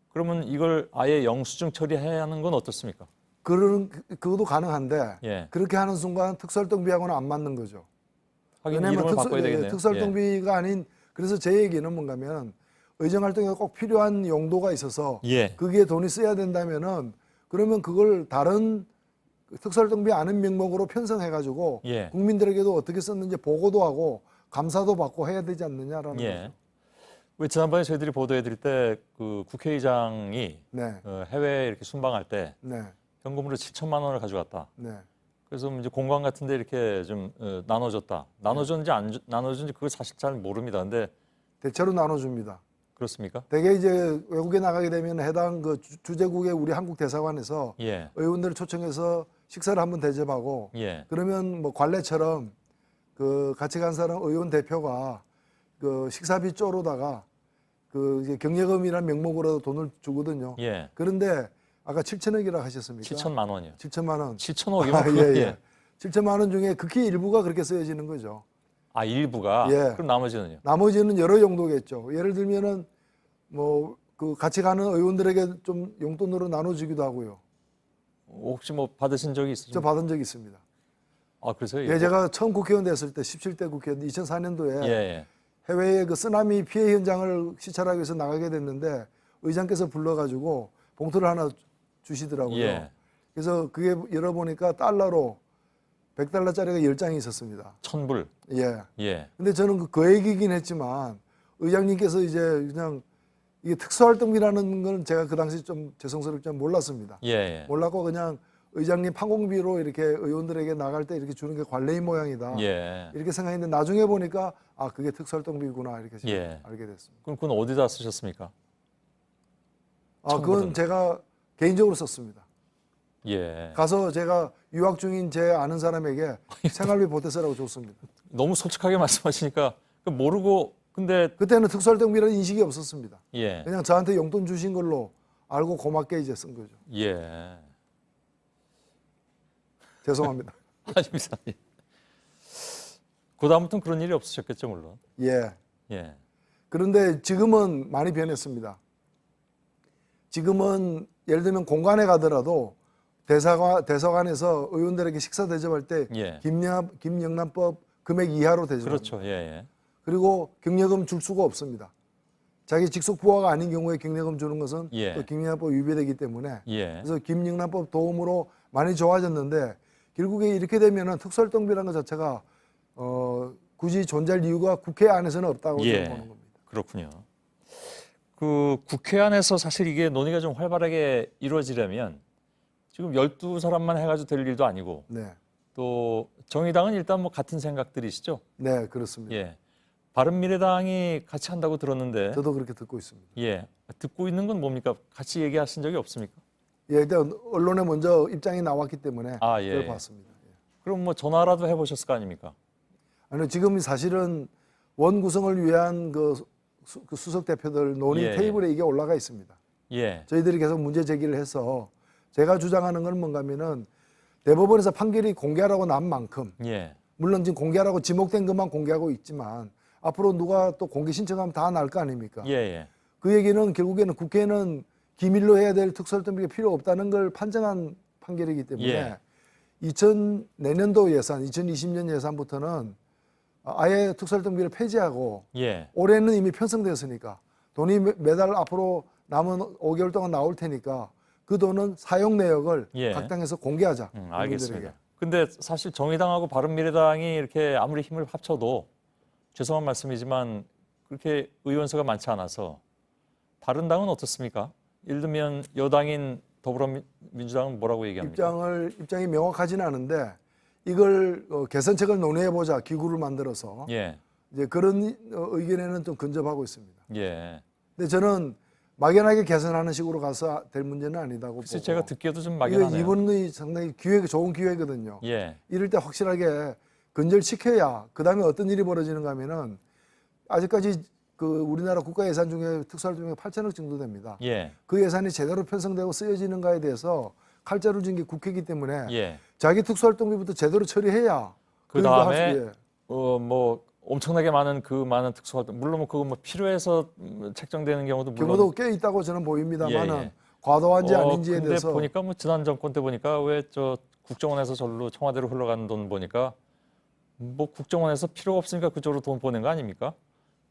그러면 이걸 아예 영수증 처리해야 하는 건 어떻습니까? 그것도 가능한데 예. 그렇게 하는 순간 특수활동비하고는 안 맞는 거죠. 하긴 이름을 바꿔야 되겠네요. 특수활동비가 아닌 그래서 제 얘기는 뭔가면 의정활동에 꼭 필요한 용도가 있어서 예. 거기에 돈이 써야 된다면은 그러면 그걸 다른 특수활동비 아닌 명목으로 편성해가지고 예. 국민들에게도 어떻게 썼는지 보고도 하고 감사도 받고 해야 되지 않느냐라는 예. 거죠. 왜 지난번에 저희들이 보도해드릴 때 그 국회의장이 네. 해외에 이렇게 순방할 때 네. 현금으로 7천만 원을 가져갔다. 네. 그래서 이제 공관 같은데 이렇게 좀 나눠줬다. 나눠줬는지 안 나눠줬는지 그걸 사실 잘 모릅니다. 근데 대체로 나눠줍니다. 그렇습니까? 대개 이제 외국에 나가게 되면 해당 그 주재국의 우리 한국 대사관에서 예. 의원들을 초청해서 식사를 한번 대접하고 예. 그러면 뭐 관례처럼 그 같이 간 사람 의원 대표가 그 식사비 쪼로다가 그 이제 경례금이라는 명목으로 돈을 주거든요. 예. 그런데 아까 7천억이라고 하셨습니까? 7천만 원이요. 7천만 원. 7천억이면 예, 예. 7천만 원 중에 극히 일부가 그렇게 쓰여지는 거죠. 아, 일부가? 예. 그럼 나머지는요? 나머지는 여러 용도겠죠. 예를 들면은 뭐 그 같이 가는 의원들에게 좀 용돈으로 나눠주기도 하고요. 혹시 뭐 받으신 적이 있으세요? 저 받은 적이 있습니다. 아, 그래서요? 예, 제가 처음 국회의원 됐을 때 17대 국회의원 2004년도에 예, 예. 해외의 그 쓰나미 피해 현장을 시찰하기 위해서 나가게 됐는데 의장께서 불러가지고 봉투를 하나 주시더라고요. 예. 그래서 그게 열어보니까 달러로 100달러짜리가 10장이 있었습니다. 1,000불. 예. 예. 근데 저는 그 얘기긴 했지만 의장님께서 이제 그냥 이게 특수활동비라는 건 제가 그 당시 좀 죄송스럽지만 몰랐습니다. 예. 몰랐고 그냥 의장님 판공비로 이렇게 의원들에게 나갈 때 이렇게 주는 게 관례인 모양이다. 예. 이렇게 생각했는데 나중에 보니까 아 그게 특수활동비구나 이렇게 예. 알게 됐습니다. 그럼 그건 어디다 쓰셨습니까? 아 그건 제가 개인적으로 썼습니다. 예. 가서 제가 유학 중인 제 아는 사람에게 생활비 보태 쓰라고 줬습니다. 너무 솔직하게 말씀하시니까 모르고 근데 그때는 특수활동비라는 인식이 없었습니다. 예. 그냥 저한테 용돈 주신 걸로 알고 고맙게 이제 쓴 거죠. 예. 죄송합니다. 아닙니다. 그 다음부터는 그런 일이 없으셨겠죠, 물론. 예. 예. 그런데 지금은 많이 변했습니다. 지금은 예를 들면 공간에 가더라도 대사관에서 의원들에게 식사 대접할 때 예. 김영란법 금액 이하로 대접합니다. 그렇죠. 예. 그리고 경력금 줄 수가 없습니다. 자기 직속 부하가 아닌 경우에 경력금 주는 것은 예. 또 김영란법 위배되기 때문에 예. 그래서 김영란법 도움으로 많이 좋아졌는데 결국에 이렇게 되면은 특수활동비라는 것 자체가 굳이 존재할 이유가 국회 안에서는 없다고 예. 보는 겁니다. 그렇군요. 그 국회 안에서 사실 이게 논의가 좀 활발하게 이루어지려면 지금 12사람만 해가지고 될 일도 아니고 네. 또 정의당은 일단 뭐 같은 생각들이시죠? 네, 그렇습니다. 예. 바른미래당이 같이 한다고 들었는데 저도 그렇게 듣고 있습니다. 예. 듣고 있는 건 뭡니까? 같이 얘기하신 적이 없습니까? 예, 일단 언론에 먼저 입장이 나왔기 때문에 아, 예. 그걸 봤습니다. 예. 그럼 뭐 전화라도 해보셨을 거 아닙니까? 아니 지금 사실은 원 구성을 위한 그 수석 대표들 논의 예. 테이블에 이게 올라가 있습니다. 예. 저희들이 계속 문제 제기를 해서 제가 주장하는 건 뭔가 하면은 대법원에서 판결이 공개하라고 난 만큼 예. 물론 지금 공개하라고 지목된 것만 공개하고 있지만 앞으로 누가 또 공개 신청하면 다 날 거 아닙니까? 예. 그 얘기는 결국에는 국회는 기밀로 해야 될 특수활동비가 필요 없다는 걸 판정한 판결이기 때문에 예. 내년도 예산, 2020년 예산부터는 아예 특수활동비를 폐지하고 예. 올해는 이미 편성되었으니까 돈이 매달 앞으로 남은 5개월 동안 나올 테니까 그 돈은 사용 내역을 예. 각 당에서 공개하자. 알겠습니다. 근데 사실 정의당하고 바른미래당이 이렇게 아무리 힘을 합쳐도 죄송한 말씀이지만 그렇게 의원수가 많지 않아서 다른 당은 어떻습니까? 예를 들면 여당인 더불어민주당은 뭐라고 얘기합니까? 입장이 명확하지는 않은데 이걸 개선책을 논의해 보자 기구를 만들어서 예. 이제 그런 의견에는 좀 근접하고 있습니다. 예. 근데 저는 막연하게 개선하는 식으로 가서 될 문제는 아니다고 글쎄 보고. 제가 듣기에도 좀 막연하네요. 이번이 상당히 좋은 기회거든요. 예. 이럴 때 확실하게 근절시켜야 그다음에 어떤 일이 벌어지는가 하면은 아직까지 그 우리나라 국가 예산 중에 특수활동비가 8천억 정도 됩니다. 예. 그 예산이 제대로 편성되고 쓰여지는가에 대해서 칼자루 진 게 국회이기 때문에 예. 자기 특수활동비부터 제대로 처리해야 그 다음에 뭐 엄청나게 많은 그 많은 특수활동 물론 뭐 그거 뭐 필요해서 책정되는 경우도 물론 경우도 꽤 있다고 저는 보입니다만은 예. 과도한지 아닌지에 근데 대해서 보니까 뭐 지난 정권 때 보니까 왜 저 국정원에서 절로 청와대로 흘러가는 돈 보니까 뭐 국정원에서 필요가 없으니까 그쪽으로 돈 보낸 거 아닙니까?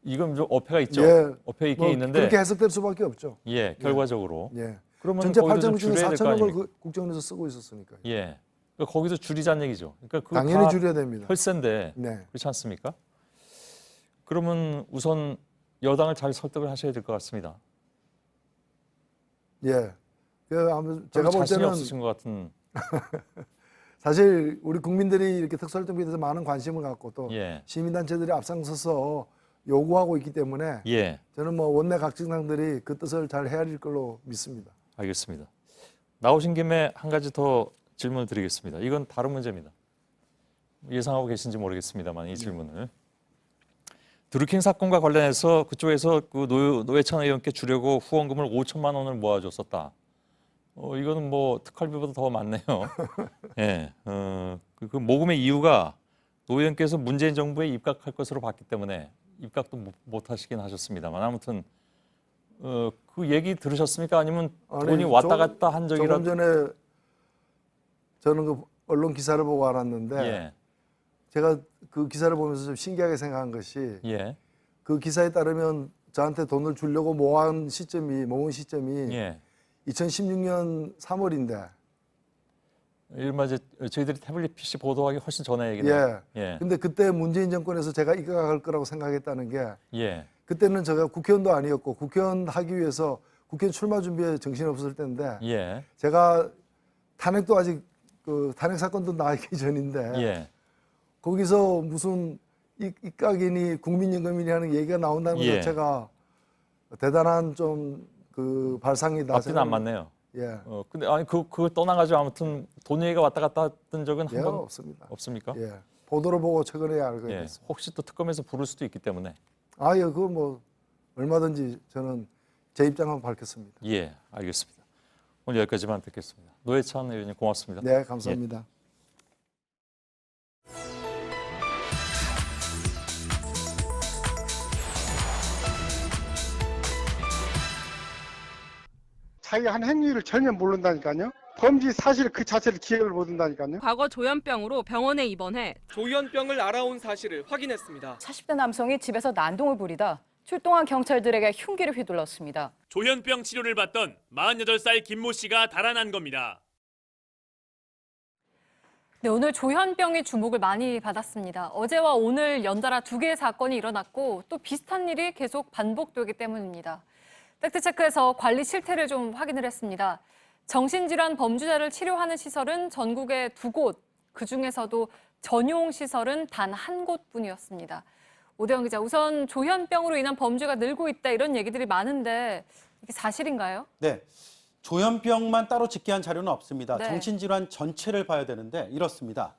이건 좀 어폐가 있죠. 예. 어폐 있게 뭐 있는데 그렇게 해석될 수밖에 없죠. 예, 결과적으로. 예. 그러면 전체 거기도 좀 8천 중에 줄여야 될 거 4천억을 아닙니까? 국정원에서 쓰고 있었으니까요. 예. 그러니까 거기도 줄이자는 얘기죠. 그러니까 그거 당연히 다 줄여야 됩니다. 혈세인데 네. 그렇지 않습니까? 그러면 우선 여당을 잘 설득을 하셔야 될 것 같습니다. 예. 아무튼 제가 볼 자신이 때는 없으신 것 같은. 사실 우리 국민들이 이렇게 특수활동비에 대해서 많은 관심을 갖고 또 예. 시민단체들이 앞장서서 요구하고 있기 때문에 예. 저는 뭐 원내 각 정당들이 그 뜻을 잘 헤아릴 걸로 믿습니다. 알겠습니다. 나오신 김에 한 가지 더 질문을 드리겠습니다. 이건 다른 문제입니다. 예상하고 계신지 모르겠습니다만 이 질문을. 드루킹 사건과 관련해서 그쪽에서 그 노회찬 의원께 주려고 후원금을 5천만 원을 모아줬었다. 이거는 뭐 특활비보다 더 많네요. 예. 그 모금의 이유가 노 의원께서 문재인 정부에 입각할 것으로 봤기 때문에 입각도 못 하시긴 하셨습니다만 아무튼 그 얘기 들으셨습니까? 아니면 돈이 왔다 갔다 한 적이라도? 조금 전에 저는 그 언론 기사를 보고 알았는데 예. 제가 그 기사를 보면서 좀 신기하게 생각한 것이 예. 그 기사에 따르면 저한테 돈을 주려고 모은 시점이 2016년 3월인데. 일마 이제 저희들이 태블릿 PC 보도하기 훨씬 전에 얘기네요. 예. 근데 그때 문재인 정권에서 제가 입각할 거라고 생각했다는 게 예. 그때는 제가 국회의원도 아니었고 국회의원 하기 위해서 국회의원 출마 준비에 정신이 없었을 때인데 예. 제가 탄핵도 아직 그 탄핵 사건도 나기 전인데 예. 거기서 무슨 입각이니 국민연금이니 하는 얘기가 나온다는 것 자체가 대단한 좀 그 발상이다. 앞뒤는 안 맞네요. 예. 근데 아니 그거 떠나가지고 아무튼 돈 얘기가 왔다 갔다 했던 적은 한 번 없습니다. 없습니까? 예. 보도를 보고 최근에 알게 됐습니다. 혹시 또 특검에서 부를 수도 있기 때문에. 예, 그거 뭐 얼마든지 저는 제 입장을 밝혔습니다. 예, 알겠습니다. 오늘 여기까지만 듣겠습니다. 노회찬 의원님 고맙습니다. 네, 감사합니다. 자기가 한 행위를 전혀 모른다니까요. 범죄 사실 그 자체를 기억을 못한다니까요. 과거 조현병으로 병원에 입원해 조현병을 알아온 사실을 확인했습니다. 40대 남성이 집에서 난동을 부리다 출동한 경찰들에게 흉기를 휘둘렀습니다. 조현병 치료를 받던 48살 김모 씨가 달아난 겁니다. 네, 오늘 조현병이 주목을 많이 받았습니다. 어제와 오늘 연달아 2개의 사건이 일어났고 또 비슷한 일이 계속 반복되기 때문입니다. 팩트체크에서 관리 실태를 좀 확인을 했습니다. 정신질환 범죄자를 치료하는 시설은 전국에 2곳, 그중에서도 전용 시설은 단 1곳뿐이었습니다. 오대영 기자, 우선 조현병으로 인한 범죄가 늘고 있다 이런 얘기들이 많은데 이게 사실인가요? 네, 조현병만 따로 집계한 자료는 없습니다. 네. 정신질환 전체를 봐야 되는데 이렇습니다.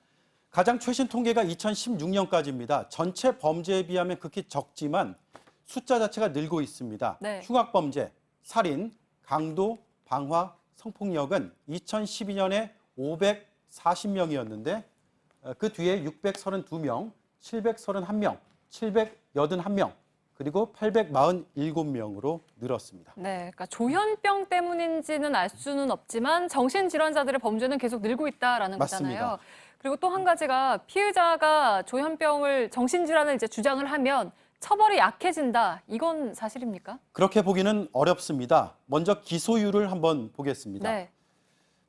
가장 최신 통계가 2016년까지입니다. 전체 범죄에 비하면 극히 적지만 숫자 자체가 늘고 있습니다. 네. 흉악범죄, 살인, 강도, 방화, 성폭력은 2012년에 540명이었는데 그 뒤에 632명, 731명, 781명, 그리고 847명으로 늘었습니다. 네, 그러니까 조현병 때문인지는 알 수는 없지만 정신질환자들의 범죄는 계속 늘고 있다라는 맞습니다. 거잖아요. 그리고 또 한 가지가 피의자가 조현병을 정신질환을 이제 주장을 하면 처벌이 약해진다. 이건 사실입니까? 그렇게 보기는 어렵습니다. 먼저 기소율을 한번 보겠습니다. 네.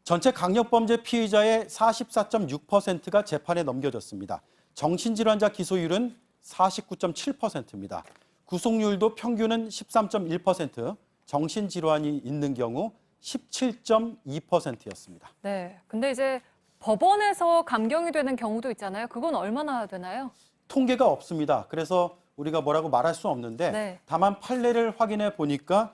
전체 강력범죄 피의자의 44.6%가 재판에 넘겨졌습니다. 정신질환자 기소율은 49.7%입니다. 구속률도 평균은 13.1%, 정신질환이 있는 경우 17.2%였습니다. 네. 근데 이제 법원에서 감경이 되는 경우도 있잖아요. 그건 얼마나 되나요? 통계가 없습니다. 그래서 우리가 뭐라고 말할 수 없는데 네. 다만 판례를 확인해 보니까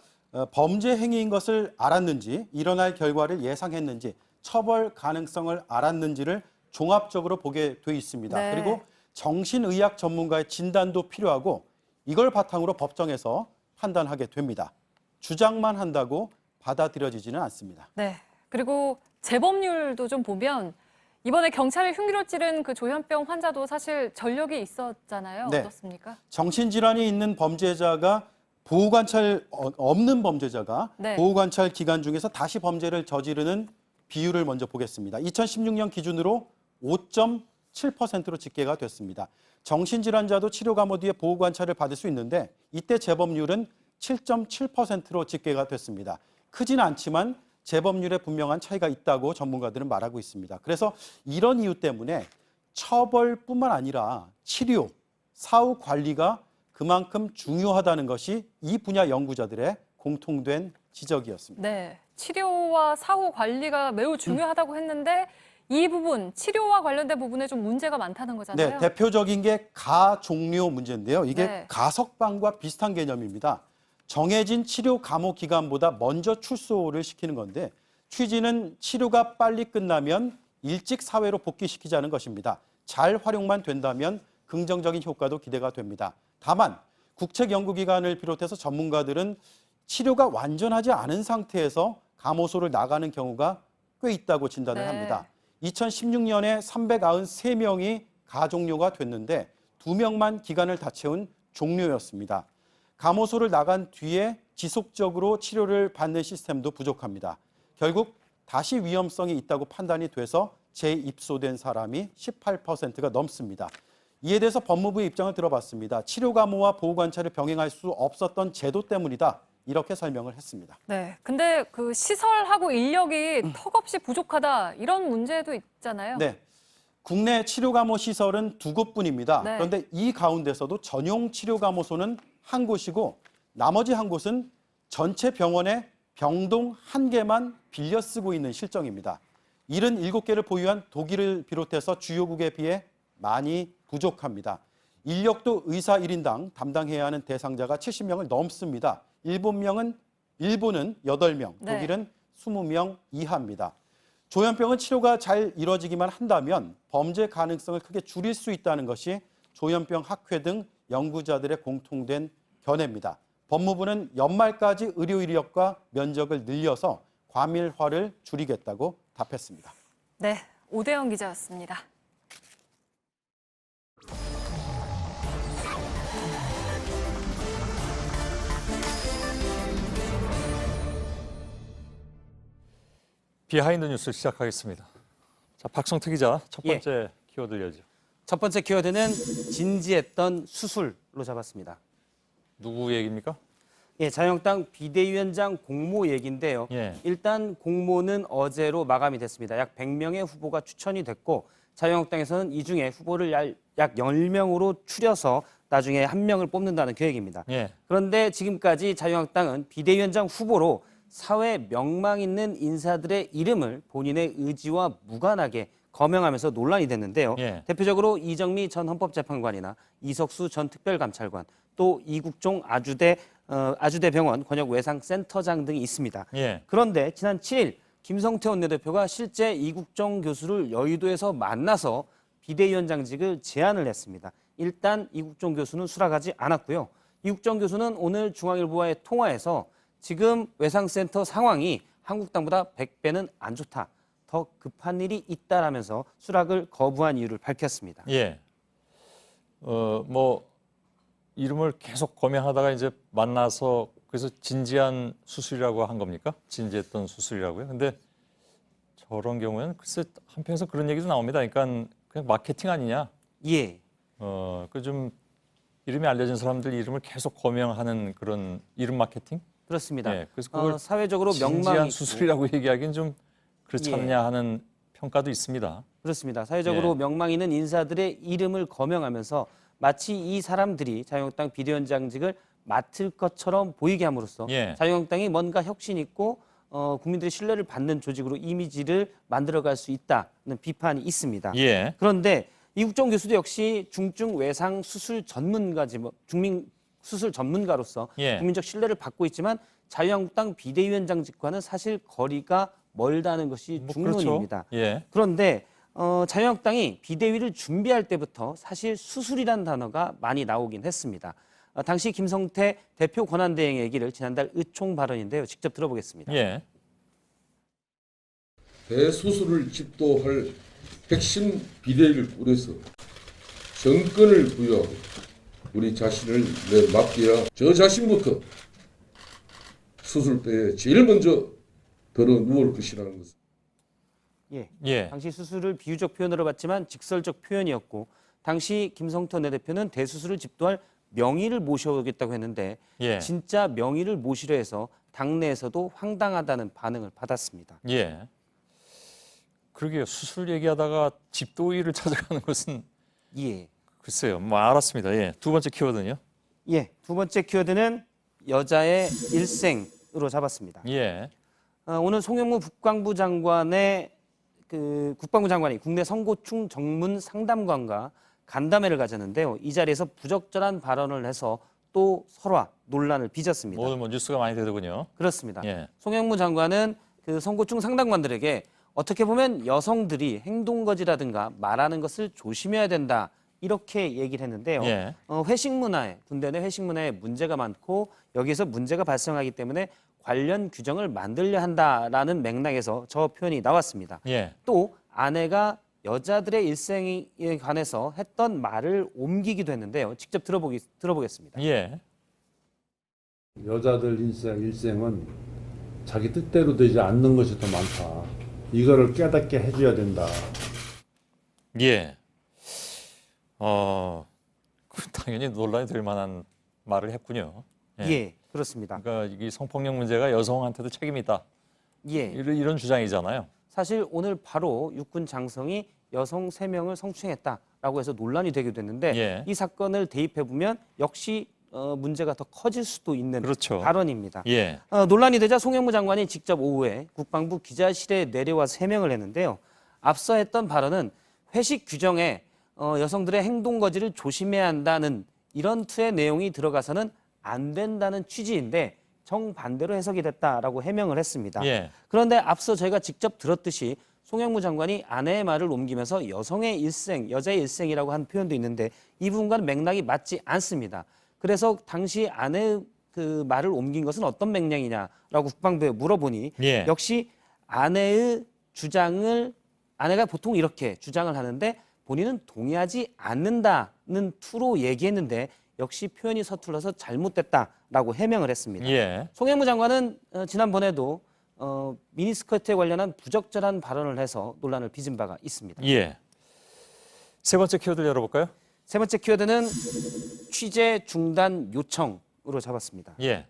범죄 행위인 것을 알았는지, 일어날 결과를 예상했는지, 처벌 가능성을 알았는지를 종합적으로 보게 돼 있습니다. 네. 그리고 정신의학 전문가의 진단도 필요하고 이걸 바탕으로 법정에서 판단하게 됩니다. 주장만 한다고 받아들여지지는 않습니다. 네. 그리고 재범률도 좀 보면 이번에 경찰이 흉기로 찌른 그 조현병 환자도 사실 전력이 있었잖아요. 네. 어떻습니까? 정신질환이 있는 범죄자가 보호관찰 없는 범죄자가 네. 보호관찰 기간 중에서 다시 범죄를 저지르는 비율을 먼저 보겠습니다. 2016년 기준으로 5.7%로 집계가 됐습니다. 정신질환자도 치료 감호 뒤에 보호관찰을 받을 수 있는데 이때 재범률은 7.7%로 집계가 됐습니다. 크진 않지만 재범률에 분명한 차이가 있다고 전문가들은 말하고 있습니다. 그래서 이런 이유 때문에 처벌뿐만 아니라 치료, 사후 관리가 그만큼 중요하다는 것이 이 분야 연구자들의 공통된 지적이었습니다. 네. 치료와 사후 관리가 매우 중요하다고 했는데 이 부분, 치료와 관련된 부분에 좀 문제가 많다는 거잖아요. 네, 대표적인 게 가종료 문제인데요. 이게 네. 가석방과 비슷한 개념입니다. 정해진 치료 감호 기간보다 먼저 출소를 시키는 건데 취지는 치료가 빨리 끝나면 일찍 사회로 복귀시키자는 것입니다. 잘 활용만 된다면 긍정적인 효과도 기대가 됩니다. 다만 국책연구기관을 비롯해서 전문가들은 치료가 완전하지 않은 상태에서 감호소를 나가는 경우가 꽤 있다고 진단을 네. 합니다. 2016년에 393명이 가종료가 됐는데 2명만 기간을 다 채운 종료였습니다. 감호소를 나간 뒤에 지속적으로 치료를 받는 시스템도 부족합니다. 결국 다시 위험성이 있다고 판단이 돼서 재입소된 사람이 18%가 넘습니다. 이에 대해서 법무부의 입장을 들어봤습니다. 치료 감호와 보호 관찰을 병행할 수 없었던 제도 때문이다. 이렇게 설명을 했습니다. 네, 근데 그 시설하고 인력이 턱없이 부족하다 이런 문제도 있잖아요. 네. 국내 치료감호 시설은 2곳뿐입니다. 네. 그런데 이 가운데서도 전용 치료감호소는 한 곳이고 나머지 한 곳은 전체 병원의 병동 1개만 빌려 쓰고 있는 실정입니다. 77개를 보유한 독일을 비롯해서 주요국에 비해 많이 부족합니다. 인력도 의사 1인당 담당해야 하는 대상자가 70명을 넘습니다. 일본은 8명, 네. 독일은 20명 이하입니다. 조현병은 치료가 잘 이루어지기만 한다면 범죄 가능성을 크게 줄일 수 있다는 것이 조현병 학회 등 연구자들의 공통된 견해입니다. 법무부는 연말까지 의료 인력과 면적을 늘려서 과밀화를 줄이겠다고 답했습니다. 네, 오대영 기자였습니다. 비하인드 뉴스 시작하겠습니다. 자, 박성태 기자, 첫 번째 키워드 열죠. 첫 번째 키워드는 진지했던 수술로 잡았습니다. 누구 얘기입니까? 예, 자유한국당 비대위원장 공모 얘기인데요. 예. 일단 공모는 어제로 마감이 됐습니다. 약 100명의 후보가 추천이 됐고 자유한국당에서는 이 중에 후보를 약 10명으로 추려서 나중에 1명을 뽑는다는 계획입니다. 예. 그런데 지금까지 자유한국당은 비대위원장 후보로 사회 명망 있는 인사들의 이름을 본인의 의지와 무관하게 거명하면서 논란이 됐는데요. 예. 대표적으로 이정미 전 헌법재판관이나 이석수 전 특별감찰관, 또 이국종 아주대병원 권역외상센터장 등이 있습니다. 예. 그런데 지난 7일 김성태 원내대표가 실제 이국종 교수를 여의도에서 만나서 비대위원장직을 제안을 했습니다. 일단 이국종 교수는 수락하지 않았고요. 이국종 교수는 오늘 중앙일보와의 통화에서 지금 외상센터 상황이 한국당보다 100배는 안 좋다. 더 급한 일이 있다라면서 수락을 거부한 이유를 밝혔습니다. 예. 이름을 계속 거명하다가 이제 만나서 그래서 진지한 수술이라고 한 겁니까? 진지했던 수술이라고요? 근데 저런 경우에는 글쎄 한편에서 그런 얘기도 나옵니다. 그러니까 그냥 마케팅 아니냐? 예. 그 좀 이름이 알려진 사람들 이름을 계속 거명하는 그런 이름 마케팅? 그렇습니다. 예. 그래서 그걸 사회적으로 명망이 진지한 수술이라고 얘기하기는 좀 그렇지 예. 않냐 하는 평가도 있습니다. 그렇습니다. 사회적으로 예. 명망 있는 인사들의 이름을 거명하면서 마치 이 사람들이 자유한국당 비대위원장직을 맡을 것처럼 보이게 함으로써 예. 자유한국당이 뭔가 혁신 있고 국민들의 신뢰를 받는 조직으로 이미지를 만들어갈 수 있다는 비판이 있습니다. 예. 그런데 이국종 교수도 역시 중증 외상 수술 수술 전문가로서 예. 국민적 신뢰를 받고 있지만 자유한국당 비대위원장직과는 사실 거리가 멀다는 것이 중론입니다. 그렇죠. 예. 그런데 자유한국당이 비대위를 준비할 때부터 사실 수술이라는 단어가 많이 나오긴 했습니다. 당시 김성태 대표 권한대행의 얘기를 지난달 의총 발언인데요. 직접 들어보겠습니다. 예. 대수술을 집도할 핵심 비대위를 꾸려서 정권을 부여하고 우리 자신을 맡겨야 저 자신부터 수술대에 제일 먼저 들어 누울 것이라는 것을. 예. 당시 수술을 비유적 표현으로 봤지만 직설적 표현이었고 당시 김성태 내대표는 대수술을 집도할 명의를 모셔오겠다고 했는데 예. 진짜 명의를 모시려 해서 당내에서도 황당하다는 반응을 받았습니다. 예. 그러게요. 수술 얘기하다가 집도의를 찾아가는 것은 예. 글쎄요. 알았습니다. 예. 두 번째 키워드는요? 예. 두 번째 키워드는 여자의 일생으로 잡았습니다. 예. 오늘 송영무 국방부 장관이 국내 선고충 전문 상담관과 간담회를 가졌는데요. 이 자리에서 부적절한 발언을 해서 또 설화, 논란을 빚었습니다. 오늘 뉴스가 많이 되더군요. 그렇습니다. 예. 송영무 장관은 선고충 상담관들에게 어떻게 보면 여성들이 행동거지라든가 말하는 것을 조심해야 된다. 이렇게 얘기를 했는데요. 예. 군대 내 회식 문화에 문제가 많고 여기에서 문제가 발생하기 때문에 관련 규정을 만들려 한다라는 맥락에서 저 표현이 나왔습니다. 예. 또 아내가 여자들의 일생에 관해서 했던 말을 옮기기도 했는데요. 직접 들어보겠습니다. 예. 여자들 일생은 자기 뜻대로 되지 않는 것이 더 많다. 이거를 깨닫게 해줘야 된다. 예. 당연히 논란이 될 만한 말을 했군요. 예, 그렇습니다. 그러니까 이 성폭력 문제가 여성한테도 책임이 있다. 예. 이런 주장이잖아요. 사실 오늘 바로 육군 장성이 여성 3명을 성추행했다라고 해서 논란이 되기도 됐는데 예. 이 사건을 대입해 보면 역시 문제가 더 커질 수도 있는 그렇죠. 발언입니다. 예. 논란이 되자 송영무 장관이 직접 오후에 국방부 기자실에 내려와 해명을 했는데요. 앞서 했던 발언은 회식 규정에 여성들의 행동 거지를 조심해야 한다는 이런 투의 내용이 들어가서는 안 된다는 취지인데 정반대로 해석이 됐다라고 해명을 했습니다. 예. 그런데 앞서 저희가 직접 들었듯이 송영무 장관이 아내의 말을 옮기면서 여성의 일생, 여자의 일생이라고 한 표현도 있는데 이 부분과는 맥락이 맞지 않습니다. 그래서 당시 아내의 그 말을 옮긴 것은 어떤 맥락이냐라고 국방부에 물어보니 예. 역시 아내의 주장을 아내가 보통 이렇게 주장을 하는데 본인은 동의하지 않는다는 투로 얘기했는데 역시 표현이 서툴러서 잘못됐다라고 해명을 했습니다. 예. 송영무 장관은 지난번에도 미니스커트에 관련한 부적절한 발언을 해서 논란을 빚은 바가 있습니다. 예. 세 번째 키워드를 열어볼까요? 세 번째 키워드는 취재 중단 요청으로 잡았습니다. 예.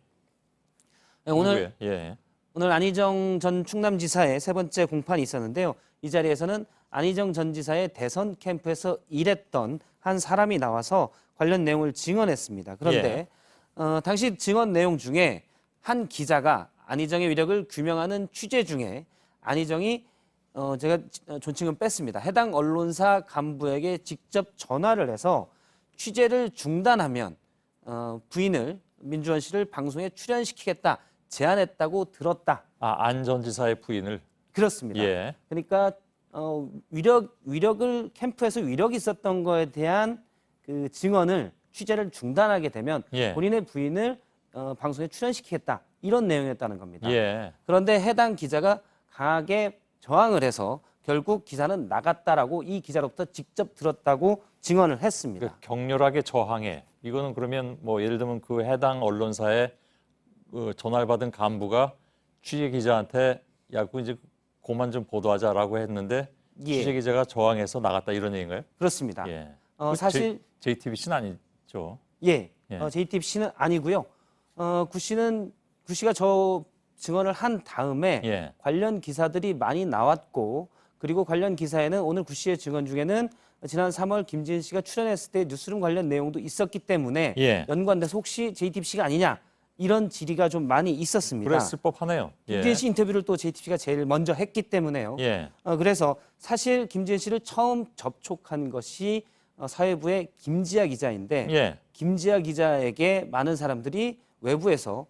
오늘 예. 오늘 안희정 전 충남지사의 세 번째 공판이 있었는데요. 이 자리에서는 안희정 전 지사의 대선 캠프에서 일했던 한 사람이 나와서 관련 내용을 증언했습니다. 그런데 당시 증언 내용 중에 한 기자가 안희정의 위력을 규명하는 취재 중에 안희정이 제가 존칭은 뺐습니다. 해당 언론사 간부에게 직접 전화를 해서 취재를 중단하면 부인을 민주원 씨를 방송에 출연시키겠다 제안했다고 들었다. 안 전 지사의 부인을. 그렇습니다. 예. 그러니까 위력을 캠프에서 위력이 있었던 거에 대한 그 증언을 취재를 중단하게 되면 예. 본인의 부인을 방송에 출연시키겠다 이런 내용이었다는 겁니다. 예. 그런데 해당 기자가 강하게 저항을 해서 결국 기사는 나갔다라고 이 기자로부터 직접 들었다고 증언을 했습니다. 격렬하게 저항해. 이거는 그러면 뭐 예를 들면 그 해당 언론사에 그 전화를 받은 간부가 취재 기자한테 야, 그 이제 그만 좀 보도하자라고 했는데 취재 기자가 저항해서 나갔다 이런 얘기인가요? 그렇습니다. 예. 사실 JTBC는 아니죠. 예. JTBC는 아니고요. 구 씨가 저 증언을 한 다음에 관련 기사들이 많이 나왔고 그리고 관련 기사에는 오늘 구 씨의 증언 중에는 지난 3월 김지은 씨가 출연했을 때 뉴스룸 관련 내용도 있었기 때문에 연관돼서 혹시 JTBC가 아니냐 이런 질의가 좀 많이 있었습니다. 그랬을 법하네요. 김지은 씨 인터뷰를 또 JTBC가 제일 먼저 했기 때문에요. 그래서 사실 김지은 씨를 처음 접촉한 것이 사회부의 김지아 기자인데 김지아 기자에게 많은 사람들이 외부에서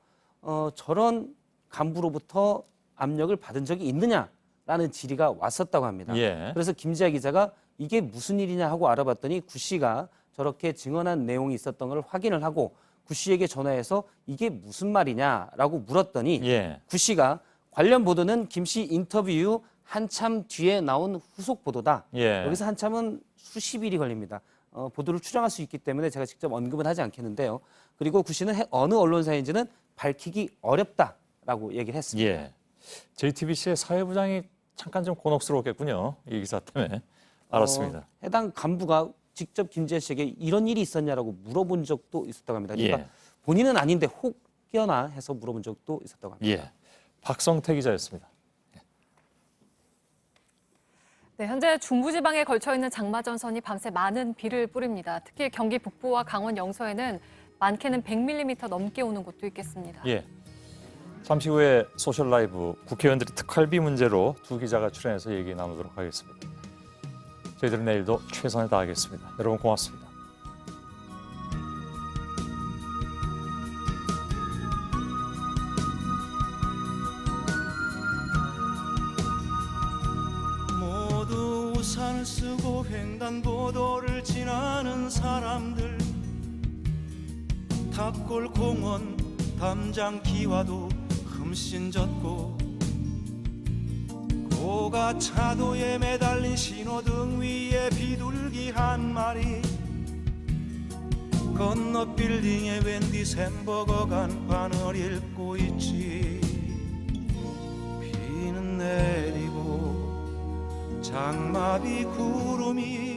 저런 간부로부터 압력을 받은 적이 있느냐라는 질의가 왔었다고 합니다. 그래서 김지아 기자가 이게 무슨 일이냐 하고 알아봤더니 구 씨가 저렇게 증언한 내용이 있었던 걸 확인을 하고 구 씨에게 전화해서 이게 무슨 말이냐라고 물었더니 구 씨가 관련 보도는 김 씨 인터뷰 이후 한참 뒤에 나온 후속 보도다. 여기서 한참은 수십 일이 걸립니다. 보도를 추정할 수 있기 때문에 제가 직접 언급은 하지 않겠는데요. 그리고 구 씨는 어느 언론사인지는 밝히기 어렵다라고 얘기를 했습니다. JTBC의 사회부장이 잠깐 좀 곤혹스러웠겠군요. 이 기사 때문에. 알았습니다. 해당 간부가 직접 김지아 씨에게 이런 일이 있었냐라고 물어본 적도 있었다고 합니다. 그러니까 본인은 아닌데 혹여나 해서 물어본 적도 있었다고 합니다. 박성태 기자였습니다. 네, 현재 중부지방에 걸쳐 있는 장마전선이 밤새 많은 비를 뿌립니다. 특히 경기 북부와 강원 영서에는 많게는 100mm 넘게 오는 곳도 있겠습니다. 잠시 후에 소셜 라이브 국회의원들의 특활비 문제로 두 기자가 출연해서 얘기 나누도록 하겠습니다. 저희들은 내일도 최선을 다하겠습니다. 여러분 고맙습니다. 모두 우산을 쓰고 횡단보도를 지나는 사람들 탑골 공원 담장 기와도 흠씬 젖고 고가 차도에 매달린 신호등 위에 비둘기 한 마리 건너 빌딩에 웬디스 햄버거 간판을 읽고 있지. 비는 내리고 장마비 구름이